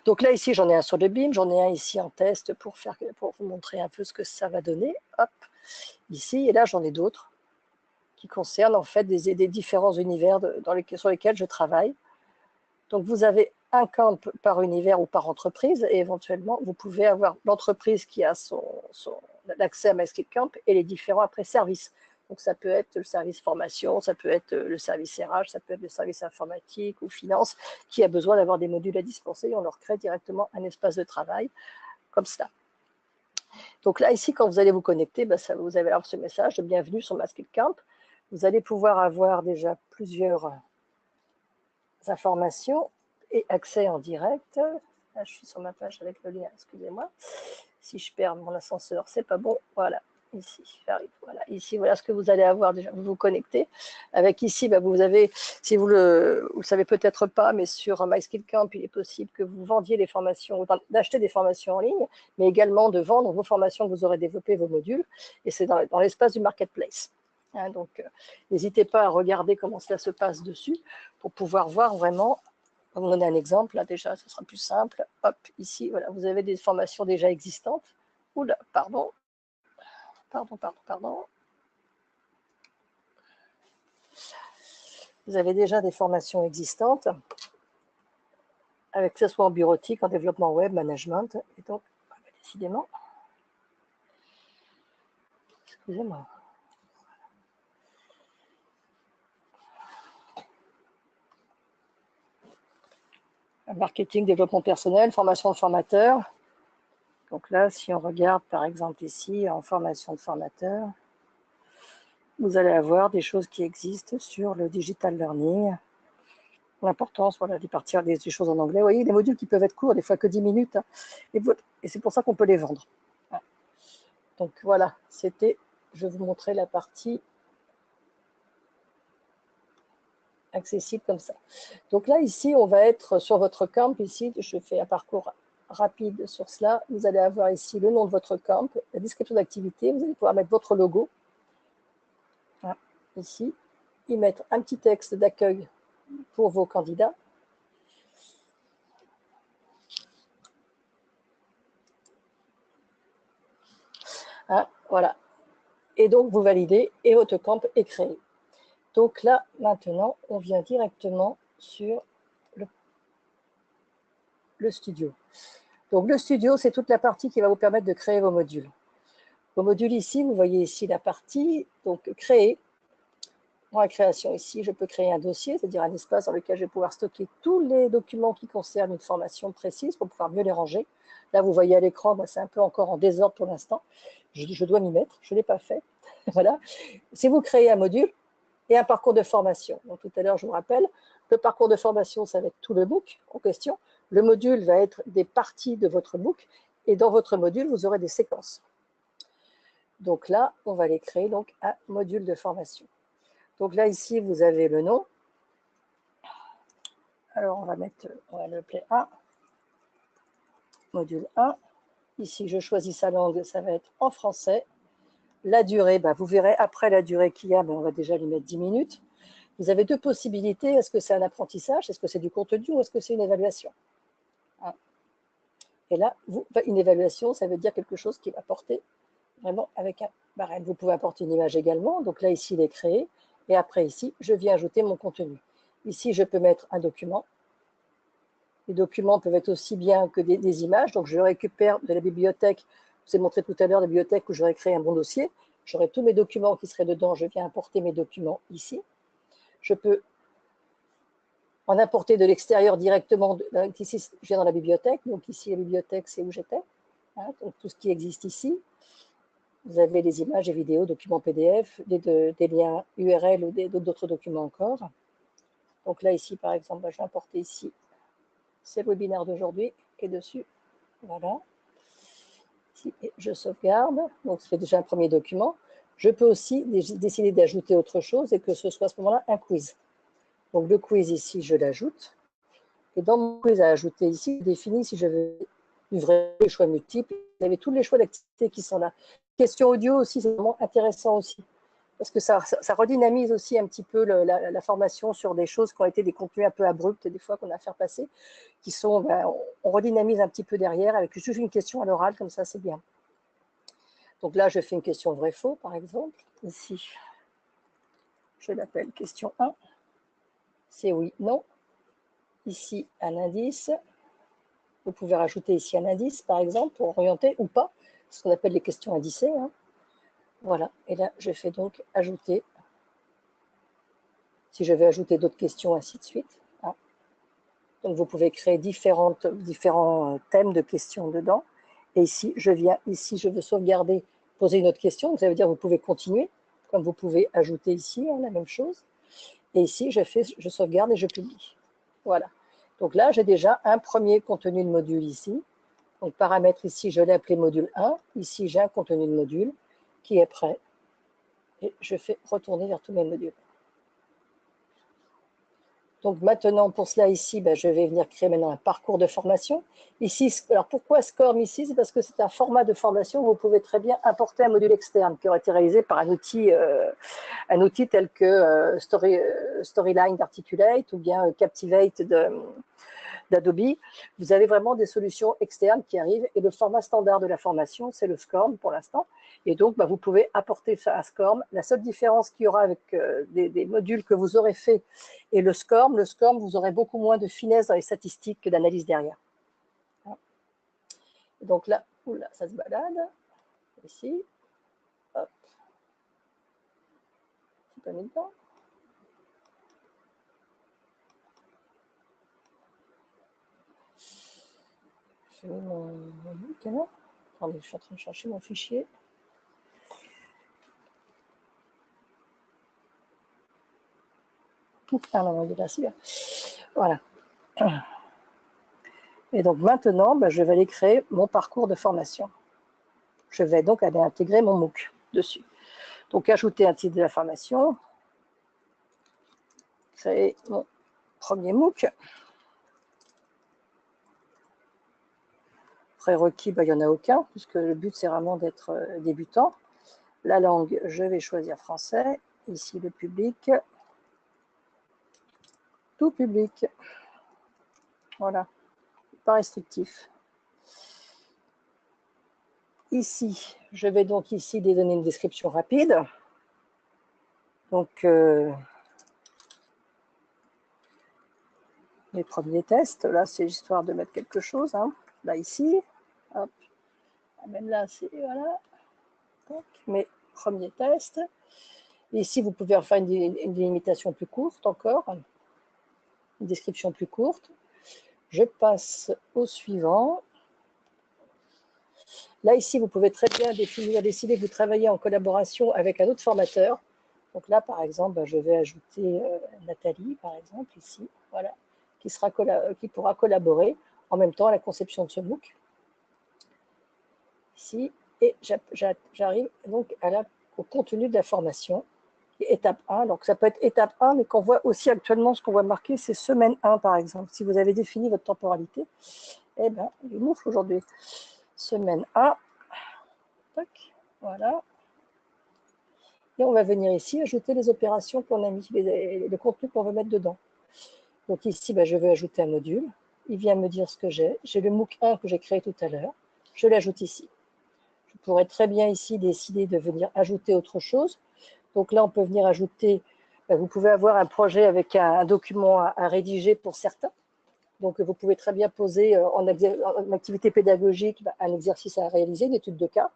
Speaker 1: Donc là, ici, j'en ai un sur le BIM, j'en ai un ici en test pour vous montrer un peu ce que ça va donner. Hop, ici, et là, j'en ai d'autres qui concernent en fait des différents univers sur lesquels je travaille. Donc, vous avez un camp par univers ou par entreprise, et éventuellement, vous pouvez avoir l'entreprise qui a l'accès à MySkillCamp et les différents après services. Donc, ça peut être le service formation, ça peut être le service RH, ça peut être le service informatique ou finance qui a besoin d'avoir des modules à dispenser et on leur crée directement un espace de travail comme cela. Donc là, ici, quand vous allez vous connecter, vous allez avoir ce message de bienvenue sur MySkillCamp. Vous allez pouvoir avoir déjà plusieurs informations et accès en direct. Là, je suis sur ma page avec le lien, excusez-moi. Si je perds mon ascenseur, c'est pas bon. Voilà, ici, j'arrive. Voilà, ici, voilà ce que vous allez avoir déjà. Vous vous connectez. Avec ici, vous avez, si vous le savez peut-être pas, mais sur MySkillCamp, il est possible que vous vendiez les formations, d'acheter des formations en ligne, mais également de vendre vos formations que vous aurez développées, vos modules. Et c'est dans l'espace du marketplace. Donc, n'hésitez pas à regarder comment cela se passe dessus pour pouvoir voir vraiment. On donne un exemple, là déjà, ce sera plus simple. Hop, ici, voilà, vous avez des formations déjà existantes. Oula, pardon. Vous avez déjà des formations existantes, avec que ce soit en bureautique, en développement web, management. Et donc, décidément, excusez-moi. Marketing, développement personnel, formation de formateur. Donc là, si on regarde par exemple ici, en formation de formateur, vous allez avoir des choses qui existent sur le digital learning. L'importance, voilà, d'y partir des choses en anglais. Vous voyez, des modules qui peuvent être courts, des fois que 10 minutes. Hein, et c'est pour ça qu'on peut les vendre. Donc voilà, je vais vous montrer la partie accessible comme ça. Donc là, ici, on va être sur votre camp. Ici, je fais un parcours rapide sur cela. Vous allez avoir ici le nom de votre camp, la description d'activité. Vous allez pouvoir mettre votre logo. Hein, ici, y mettre un petit texte d'accueil pour vos candidats. Hein, voilà. Et donc, vous validez et votre camp est créé. Donc là, maintenant, on vient directement sur le studio. Donc le studio, c'est toute la partie qui va vous permettre de créer vos modules. Vos modules ici, vous voyez ici la partie, donc créer. Dans la création ici, je peux créer un dossier, c'est-à-dire un espace dans lequel je vais pouvoir stocker tous les documents qui concernent une formation précise pour pouvoir mieux les ranger. Là, vous voyez à l'écran, c'est un peu encore en désordre pour l'instant. Je dois m'y mettre, je ne l'ai pas fait. Voilà. Si vous créez un module et un parcours de formation, donc tout à l'heure, je vous rappelle, le parcours de formation, ça va être tout le MOOC en question. Le module va être des parties de votre MOOC et dans votre module, vous aurez des séquences. Donc là, on va les créer donc un module de formation. Donc là, ici, vous avez le nom. Alors, on va le play 1, module 1. Ici, je choisis sa langue, ça va être en français. La durée, vous verrez après la durée qu'il y a, on va déjà lui mettre 10 minutes. Vous avez deux possibilités. Est-ce que c'est un apprentissage? Est-ce que c'est du contenu ou est-ce que c'est une évaluation? Et là, une évaluation, ça veut dire quelque chose qui va porter vraiment avec un barème. Vous pouvez apporter une image également. Donc là, ici, il est créé. Et après ici, je viens ajouter mon contenu. Ici, je peux mettre un document. Les documents peuvent être aussi bien que des images. Donc, je récupère de la bibliothèque. Je vous ai montré tout à l'heure la bibliothèque où j'aurais créé un bon dossier. J'aurai tous mes documents qui seraient dedans. Je viens importer mes documents ici. Je peux en importer de l'extérieur directement. Ici, je viens dans la bibliothèque. Donc, ici, la bibliothèque, c'est où j'étais. Hein, donc, tout ce qui existe ici. Vous avez les images et vidéos, documents PDF, des liens URL ou d'autres documents encore. Donc là, ici, par exemple, je vais importer ici, c'est le webinaire d'aujourd'hui qui est dessus. Voilà. Ici, je sauvegarde. Donc, c'est déjà un premier document. Je peux aussi décider d'ajouter autre chose et que ce soit à ce moment-là un quiz. Donc, le quiz ici, je l'ajoute. Et dans mon quiz à ajouter ici, je définis si je veux du vrai choix multiples. Vous avez tous les choix d'activités qui sont là. Question audio aussi, c'est vraiment intéressant aussi. Parce que ça redynamise aussi un petit peu la formation sur des choses qui ont été des contenus un peu abrupts, des fois qu'on a à faire passer, qui sont, on redynamise un petit peu derrière avec juste une question à l'oral, comme ça, c'est bien. Donc là, je fais une question vrai-faux, par exemple. Ici, je l'appelle question 1. C'est oui, non. Ici, un indice. Vous pouvez rajouter ici un indice, par exemple, pour orienter ou pas, ce qu'on appelle les questions indicées. Hein. Voilà, et là, je fais donc ajouter. Si je vais ajouter d'autres questions, ainsi de suite. Hein. Donc, vous pouvez créer différents thèmes de questions dedans. Et ici, je veux sauvegarder, poser une autre question. Ça veut dire que vous pouvez continuer, comme vous pouvez ajouter ici, hein, la même chose. Et ici, je sauvegarde et je publie. Voilà. Donc là, j'ai déjà un premier contenu de module ici. Donc, paramètre ici, je l'ai appelé module 1. Ici, j'ai un contenu de module qui est prêt. Et je fais retourner vers tous mes modules. Donc maintenant, pour cela ici, je vais venir créer maintenant un parcours de formation. Ici, alors pourquoi SCORM ici? C'est parce que c'est un format de formation où vous pouvez très bien importer un module externe qui aurait été réalisé par un outil tel que Storyline d'Articulate ou bien Captivate d'Adobe. Vous avez vraiment des solutions externes qui arrivent et le format standard de la formation, c'est le SCORM pour l'instant. Et donc, vous pouvez apporter ça à SCORM. La seule différence qu'il y aura avec des modules que vous aurez fait et le SCORM, vous aurez beaucoup moins de finesse dans les statistiques que d'analyse derrière. Donc là, oula, ça se balade. Ici. Hop. C'est pas mis dedans. J'ai mis mon canon. Attendez, je suis en train de chercher mon fichier. Ah non, il est là, celui-là. Voilà. Et donc maintenant, je vais aller créer mon parcours de formation. Je vais donc aller intégrer mon MOOC dessus. Donc ajouter un titre de la formation, créer mon premier MOOC. Prérequis, il n'y en a aucun, puisque le but c'est vraiment d'être débutant. La langue, je vais choisir français. Ici le public, tout public. Voilà, pas restrictif. Ici, je vais donc ici donner une description rapide. Donc, les premiers tests, là, c'est histoire de mettre quelque chose. Hein. Là, ici, hop. Même là, c'est, voilà. Donc, mes premiers tests. Ici, vous pouvez faire une délimitation plus courte encore. Une description plus courte. Je passe au suivant. Là, ici, vous pouvez très bien décider que vous travaillez en collaboration avec un autre formateur. Donc là, par exemple, je vais ajouter Nathalie, par exemple, ici, voilà, qui pourra collaborer en même temps à la conception de ce MOOC. Ici, et j'arrive donc au contenu de la formation, étape 1. Donc ça peut être étape 1, mais qu'on voit aussi actuellement, ce qu'on voit marqué, c'est semaine 1, par exemple. Si vous avez défini votre temporalité, eh bien, il moufle aujourd'hui. Semaine 1, tac, voilà. Et on va venir ici ajouter les opérations qu'on a mis, le contenu qu'on veut mettre dedans. Donc ici, je vais ajouter un module. Il vient me dire ce que j'ai. J'ai le MOOC 1 que j'ai créé tout à l'heure. Je l'ajoute ici. Je pourrais très bien ici décider de venir ajouter autre chose. Donc là, on peut venir ajouter Vous pouvez avoir un projet avec un document à rédiger pour certains. Donc, vous pouvez très bien poser en activité pédagogique un exercice à réaliser, une étude de cas.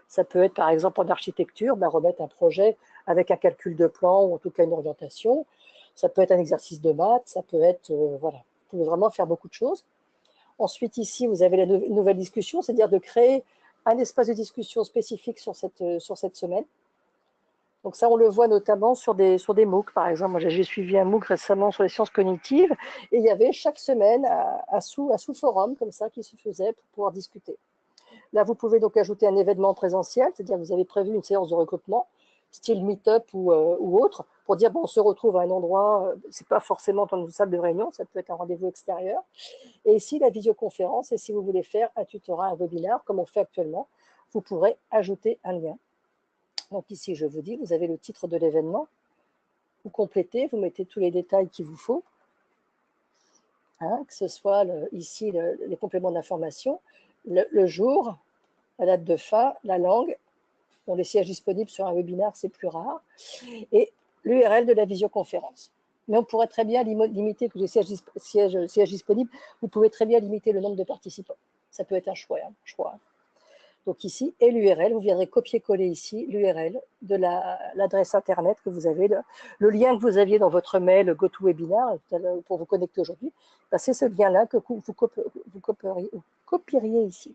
Speaker 1: Ça peut être, par exemple, en architecture, remettre un projet avec un calcul de plan ou en tout cas une orientation. Ça peut être un exercice de maths, ça peut être, voilà, vous pouvez vraiment faire beaucoup de choses. Ensuite, ici, vous avez la nouvelle discussion, c'est-à-dire de créer un espace de discussion spécifique sur cette semaine. Donc ça, on le voit notamment sur des MOOC, par exemple. Moi, j'ai suivi un MOOC récemment sur les sciences cognitives, et il y avait chaque semaine un sous-forum comme ça qui se faisait pour pouvoir discuter. Là, vous pouvez donc ajouter un événement présentiel, c'est-à-dire que vous avez prévu une séance de recrutement, style meet-up ou autre, pour dire, bon, on se retrouve à un endroit, c'est pas forcément dans une salle de réunion, ça peut être un rendez-vous extérieur. Et ici, la visioconférence, et si vous voulez faire un tutorat, un webinaire, comme on fait actuellement, vous pourrez ajouter un lien. Donc ici, je vous dis, vous avez le titre de l'événement, vous complétez, vous mettez tous les détails qu'il vous faut, que ce soit ici les compléments d'information, le jour, la date de fin, la langue, les sièges disponibles sur un webinaire, c'est plus rare, et l'URL de la visioconférence. Mais on pourrait très bien limiter que les sièges disponibles, vous pouvez très bien limiter le nombre de participants. Ça peut être un choix. Donc ici, et l'URL, vous viendrez copier-coller ici l'URL de l'adresse Internet que vous avez, le lien que vous aviez dans votre mail GoToWebinar pour vous connecter aujourd'hui. C'est ce lien-là que vous copieriez ici.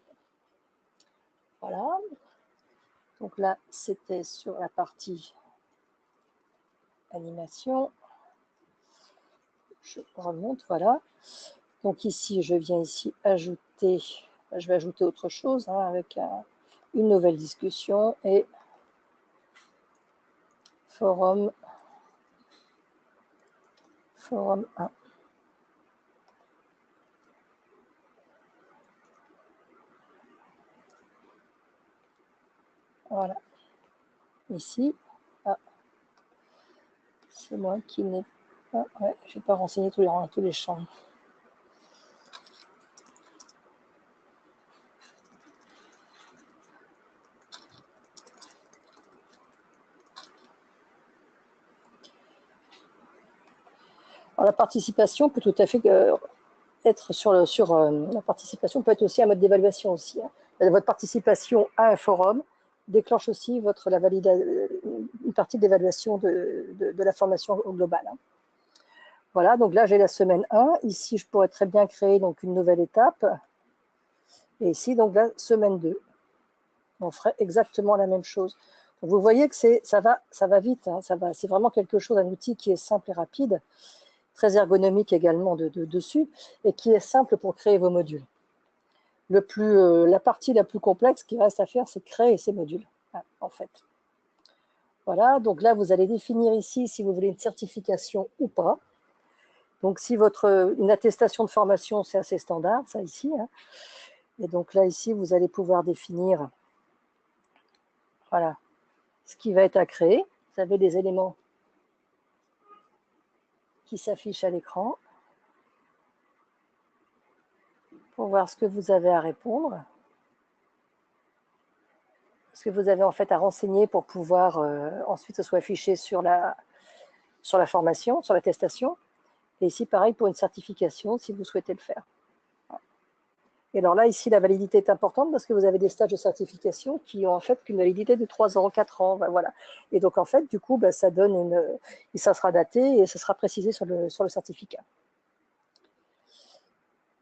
Speaker 1: Voilà. Donc là, c'était sur la partie animation. Je remonte, voilà. Donc ici, je viens ici ajouter, je vais ajouter autre chose avec une nouvelle discussion et forum 1. Voilà. Ici, c'est moi qui n'ai pas, je n'ai pas renseigné tous les champs. Alors, la participation peut tout à fait être la participation peut être aussi un mode d'évaluation aussi. Votre participation à un forum déclenche aussi une partie de l'évaluation de la formation au global. Voilà, donc là j'ai la semaine 1. Ici, je pourrais très bien créer donc une nouvelle étape. Et ici, donc la semaine 2. On ferait exactement la même chose. Donc, vous voyez que ça va vite. C'est vraiment quelque chose, un outil qui est simple et rapide, très ergonomique également dessus, et qui est simple pour créer vos modules. La partie la plus complexe qui reste à faire, c'est créer ces modules, en fait. Voilà, donc là, vous allez définir ici si vous voulez une certification ou pas. Donc, si une attestation de formation, c'est assez standard, ça ici. Et donc là, ici, vous allez pouvoir définir, voilà, ce qui va être à créer. Vous avez des éléments qui s'affichent à l'écran pour voir ce que vous avez à répondre. Ce que vous avez en fait à renseigner pour pouvoir ensuite ce soit affiché sur la formation, sur l'attestation. Et ici, pareil pour une certification, si vous souhaitez le faire. Et alors là, ici, la validité est importante parce que vous avez des stages de certification qui ont en fait qu'une validité de 3 ans, 4 ans. Voilà. Et donc, en fait, du coup, ça donne ça sera daté et ça sera précisé sur le certificat.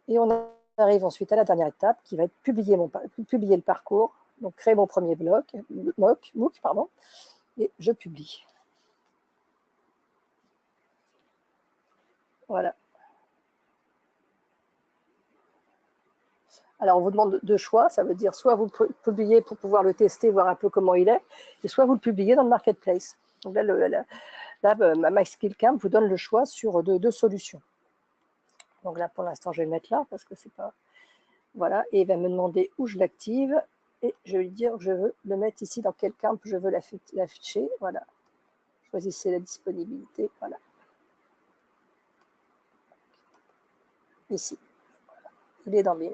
Speaker 1: Et on arrive ensuite à la dernière étape qui va être publier le parcours. Donc, créer mon premier MOOC, et je publie. Voilà. Alors, on vous demande deux choix. Ça veut dire soit vous le publiez pour pouvoir le tester, voir un peu comment il est, et soit vous le publiez dans le marketplace. Donc là, MySkillCamp vous donne le choix sur deux solutions. Donc là, pour l'instant, je vais le mettre là parce que c'est pas... Voilà, et il va me demander où je l'active. Et je vais lui dire que je veux le mettre ici dans quel camp je veux l'afficher. Voilà. Choisissez la disponibilité. Voilà. Ici. Voilà. Il est dans BIM.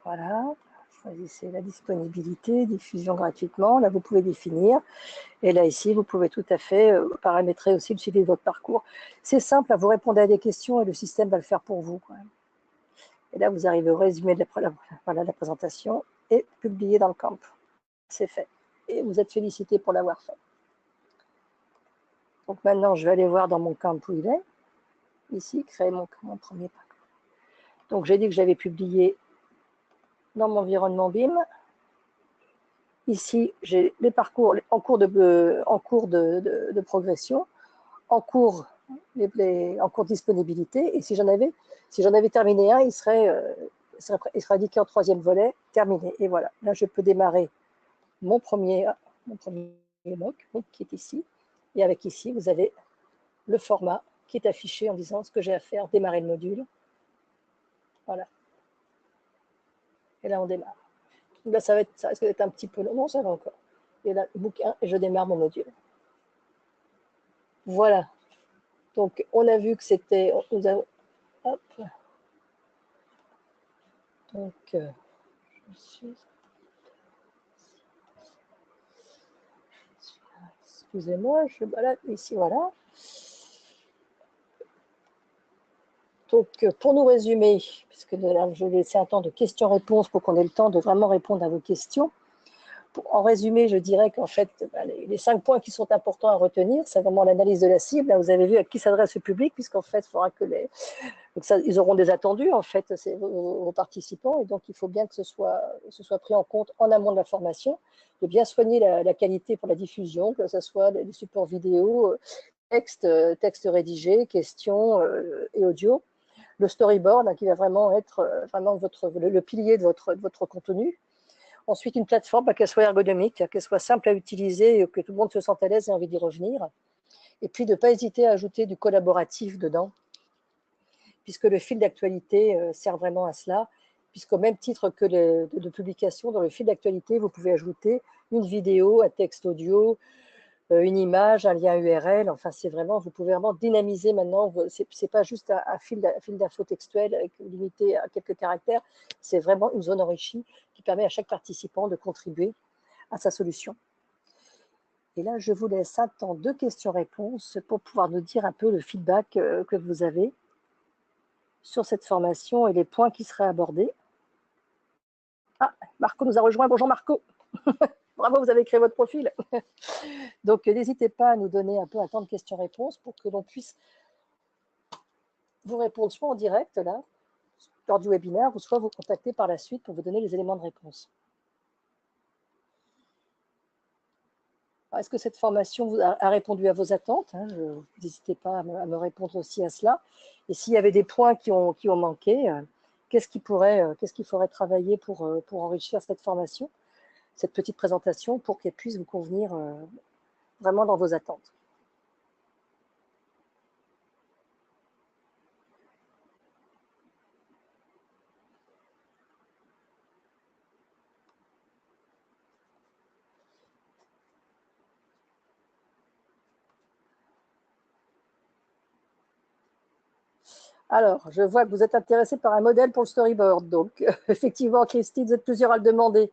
Speaker 1: Voilà. choisissez la disponibilité, diffusion gratuitement. Là, vous pouvez définir. Et là, ici, vous pouvez tout à fait paramétrer aussi le suivi de votre parcours. C'est simple, vous répondez à des questions et le système va le faire pour vous, quoi. Et là, vous arrivez au résumé de la présentation et publier dans le camp. C'est fait. Et vous êtes félicité pour l'avoir fait. Donc maintenant, je vais aller voir dans mon camp où il est. Ici, créer mon premier parcours. Donc, j'ai dit que j'avais publié dans mon environnement BIM. Ici, j'ai les parcours en cours de progression, en cours de disponibilité. Et si j'en avais terminé un, il serait indiqué en troisième volet, terminé. Et voilà, là, je peux démarrer mon premier mock, qui est ici. Et avec ici, vous avez le format qui est affiché en disant ce que j'ai à faire, démarrer le module. Voilà. Et là, on démarre. Là, ça risque d'être un petit peu long. Non, ça va encore. Et là, bouquin, et je démarre mon module. Voilà. Donc, on a vu que c'était... Hop. Donc, je suis... Excusez-moi, je balade ici, voilà. Donc, pour nous résumer, puisque là, je vais laisser un temps de questions-réponses pour qu'on ait le temps de vraiment répondre à vos questions. En résumé, je dirais qu'en fait, les 5 points qui sont importants à retenir, c'est vraiment l'analyse de la cible. Là, vous avez vu à qui s'adresse le public, puisqu'en fait, il faudra que donc ça, ils auront des attendus, en fait, vos participants, et donc il faut bien que ce soit pris en compte en amont de la formation, de bien soigner la qualité pour la diffusion, que ce soit les supports vidéo, texte rédigé, questions et audio. Le storyboard, qui va vraiment être vraiment le pilier de votre contenu. Ensuite, une plateforme, qu'elle soit ergonomique, qu'elle soit simple à utiliser, et que tout le monde se sente à l'aise et ait envie d'y revenir. Et puis, de ne pas hésiter à ajouter du collaboratif dedans, puisque le fil d'actualité sert vraiment à cela, puisqu'au même titre que de publication, dans le fil d'actualité, vous pouvez ajouter une vidéo, un texte audio, une image, un lien URL. Enfin, c'est vraiment, vous pouvez vraiment dynamiser maintenant. C'est pas juste un fil d'info textuel limité à quelques caractères. C'est vraiment une zone enrichie qui permet à chaque participant de contribuer à sa solution. Et là, je vous laisse un temps de questions-réponses pour pouvoir nous dire un peu le feedback que vous avez sur cette formation et les points qui seraient abordés. Ah, Marco nous a rejoint. Bonjour Marco. Bravo, vous avez créé votre profil. Donc, n'hésitez pas à nous donner un peu un temps de questions-réponses pour que l'on puisse vous répondre soit en direct, là, lors du webinaire, ou soit vous contacter par la suite pour vous donner les éléments de réponse. Est-ce que cette formation a répondu à vos attentes, hein? N'hésitez pas à me répondre aussi à cela. Et s'il y avait des points qui ont manqué, qu'est-ce qu'il faudrait travailler pour enrichir cette formation, cette petite présentation, pour qu'elle puisse vous convenir vraiment dans vos attentes. Alors, je vois que vous êtes intéressé par un modèle pour le storyboard. Donc, effectivement, Christine, vous êtes plusieurs à le demander.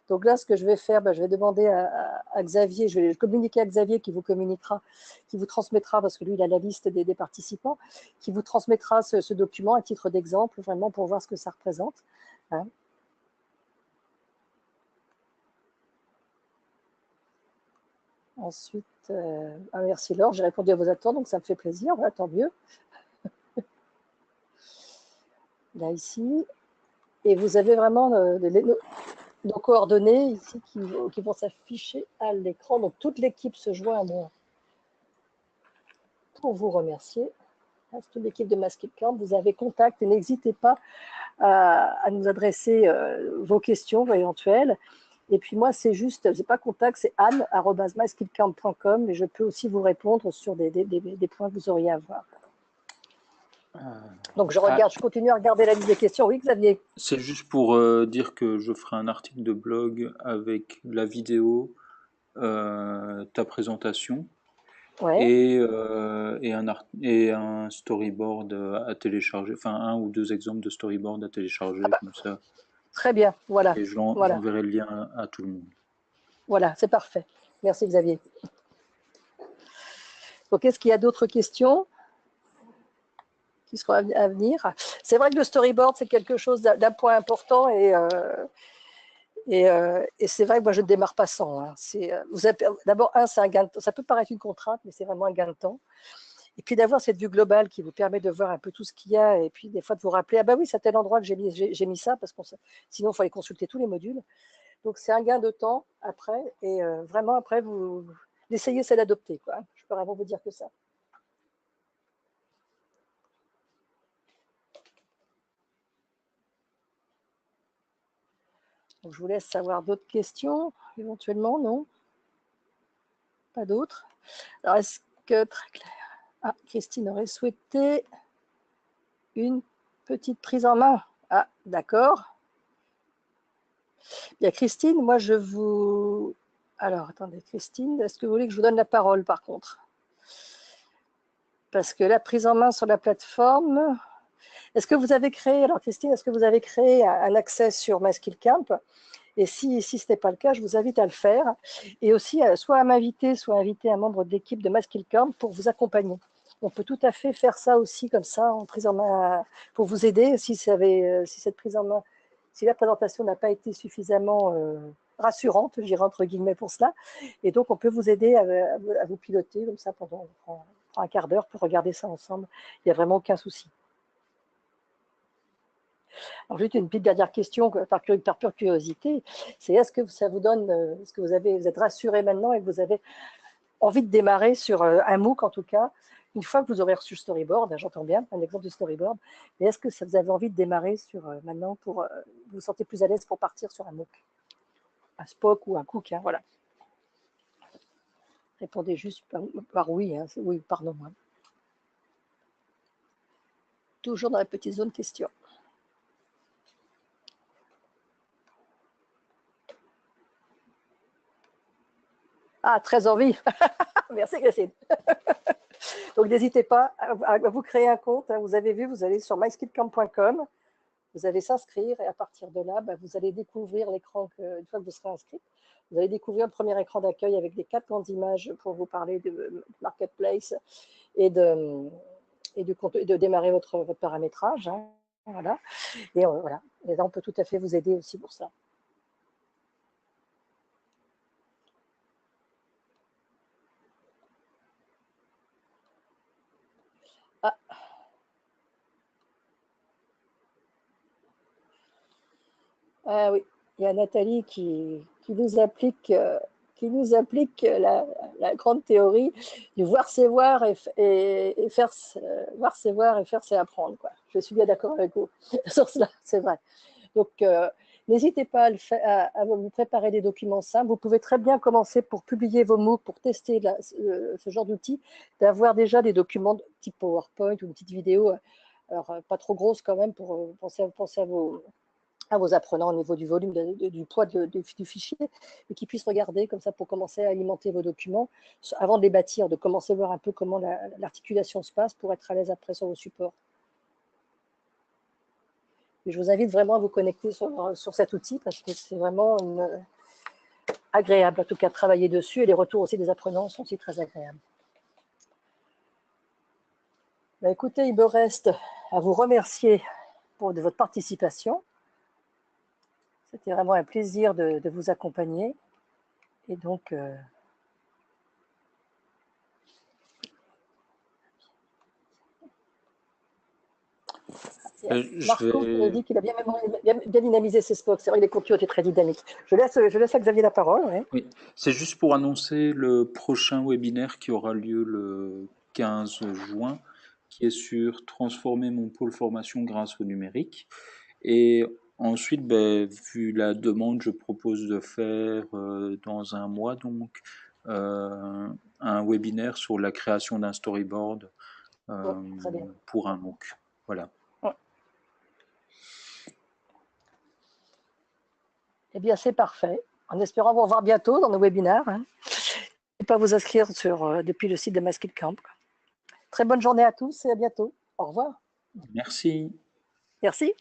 Speaker 1: Donc là, ce que je vais faire, je vais demander à Xavier, je vais communiquer à Xavier qui vous communiquera, qui vous transmettra, parce que lui, il a la liste des participants, qui vous transmettra ce document à titre d'exemple, vraiment pour voir ce que ça représente. Hein. Ensuite, merci Laure, j'ai répondu à vos attentes, donc ça me fait plaisir, voilà, tant mieux. Là, ici. Et vous avez vraiment nos coordonnées ici qui vont s'afficher à l'écran. Donc, toute l'équipe se joint à moi pour vous remercier. C'est toute l'équipe de Maskilcamp. Vous avez contact et n'hésitez pas à nous adresser vos questions éventuelles. Et puis moi, c'est pas contact, c'est anne@maskilcamp.com, et je peux aussi vous répondre sur des points que vous auriez à voir. Donc, je continue à regarder la liste des questions. Oui, Xavier?
Speaker 2: C'est juste pour dire que je ferai un article de blog avec la vidéo, ta présentation,
Speaker 1: Ouais.
Speaker 2: et un storyboard à télécharger, enfin 1 ou 2 exemples de storyboard à télécharger, comme ça.
Speaker 1: Très bien, voilà.
Speaker 2: Et
Speaker 1: Voilà,
Speaker 2: j'enverrai le lien à tout le monde.
Speaker 1: voilà, c'est parfait. Merci Xavier. Donc, est-ce qu'il y a d'autres questions qui seront à venir? C'est vrai que le storyboard, c'est quelque chose d'un point important et c'est vrai que moi, je ne démarre pas sans. Hein. D'abord, c'est un gain de temps. Ça peut paraître une contrainte, mais c'est vraiment un gain de temps. Et puis d'avoir cette vue globale qui vous permet de voir un peu tout ce qu'il y a et puis des fois de vous rappeler, ah bah oui, c'est à tel endroit que j'ai mis ça, parce que sinon, il faut aller consulter tous les modules. Donc, c'est un gain de temps après et vraiment, après, l'essayer, c'est l'adopter. Je peux vraiment vous dire que ça. Donc, je vous laisse savoir d'autres questions, éventuellement, non? Pas d'autres? Alors, est-ce que, très clair. Ah, Christine aurait souhaité une petite prise en main. Ah, d'accord. Bien, Christine, moi, je vous... Alors, attendez, Christine, est-ce que vous voulez que je vous donne la parole, par contre? Parce que la prise en main sur la plateforme... Est-ce que vous avez créé, alors Christine, est-ce que vous avez créé un accès sur MySkillCamp? Et si ce n'est pas le cas, je vous invite à le faire. Et aussi, soit à m'inviter, soit à inviter un membre d'équipe de MySkillCamp pour vous accompagner. On peut tout à fait faire ça aussi, comme ça, en prise en main, pour vous aider si cette prise en main, si la présentation n'a pas été suffisamment rassurante, j'irai entre guillemets pour cela. Et donc, on peut vous aider à vous piloter comme ça pendant un quart d'heure pour regarder ça ensemble. Il n'y a vraiment aucun souci. Alors, juste une petite dernière question par pure curiosité, c'est est-ce que ça vous donne, est-ce que vous êtes rassuré maintenant et que vous avez envie de démarrer sur un MOOC en tout cas, une fois que vous aurez reçu le storyboard, j'entends bien, un exemple de storyboard, mais est-ce que vous avez envie de démarrer sur maintenant pour vous vous sentez plus à l'aise pour partir sur un MOOC, un SPOC ou un Cook, hein, voilà. Répondez juste par oui, hein, oui, pardon. Hein. Toujours dans la petite zone question. Ah, très envie. Merci Christine. Donc n'hésitez pas à vous créer un compte. Hein. Vous avez vu, vous allez sur myskillcamp.com, vous allez s'inscrire et à partir de là, vous allez découvrir l'écran une fois que vous serez inscrit. Vous allez découvrir le premier écran d'accueil avec les 4 grandes images pour vous parler de marketplace et de démarrer votre paramétrage. Hein. Voilà. Et voilà. Et là, on peut tout à fait vous aider aussi pour ça. Ah. Ah oui, il y a Nathalie qui nous applique la grande théorie du voir c'est voir et faire voir c'est voir et faire c'est apprendre. Quoi. Je suis bien d'accord avec vous sur cela, c'est vrai. Donc, n'hésitez pas à vous préparer des documents simples. Vous pouvez très bien commencer pour publier vos MOOC, pour tester ce genre d'outils, d'avoir déjà des documents type PowerPoint ou une petite vidéo, alors pas trop grosse quand même pour penser à vos apprenants au niveau du volume, du poids du fichier, et qu'ils puissent regarder comme ça pour commencer à alimenter vos documents, avant de les bâtir, de commencer à voir un peu comment l'articulation se passe pour être à l'aise après sur vos supports. Et je vous invite vraiment à vous connecter sur cet outil parce que c'est vraiment agréable, en tout cas, de travailler dessus, et les retours aussi des apprenants sont aussi très agréables. Écoutez, il me reste à vous remercier de votre participation. C'était vraiment un plaisir de vous accompagner. Et donc, Marco qui nous dit qu'il a bien dynamisé ses spots. C'est vrai que les contenus étaient très dynamiques. Je laisse à Xavier la parole. Ouais.
Speaker 2: Oui, c'est juste pour annoncer le prochain webinaire qui aura lieu le 15 juin, qui est sur transformer mon pôle formation grâce au numérique. Et ensuite, vu la demande, je propose de faire dans un mois donc un webinaire sur la création d'un storyboard pour un MOOC. Voilà.
Speaker 1: Eh bien, c'est parfait. En espérant vous revoir bientôt dans nos webinaires. Hein. N'hésitez pas à vous inscrire depuis le site de MySkillCamp. Très bonne journée à tous et à bientôt. Au revoir.
Speaker 2: Merci.
Speaker 1: Merci.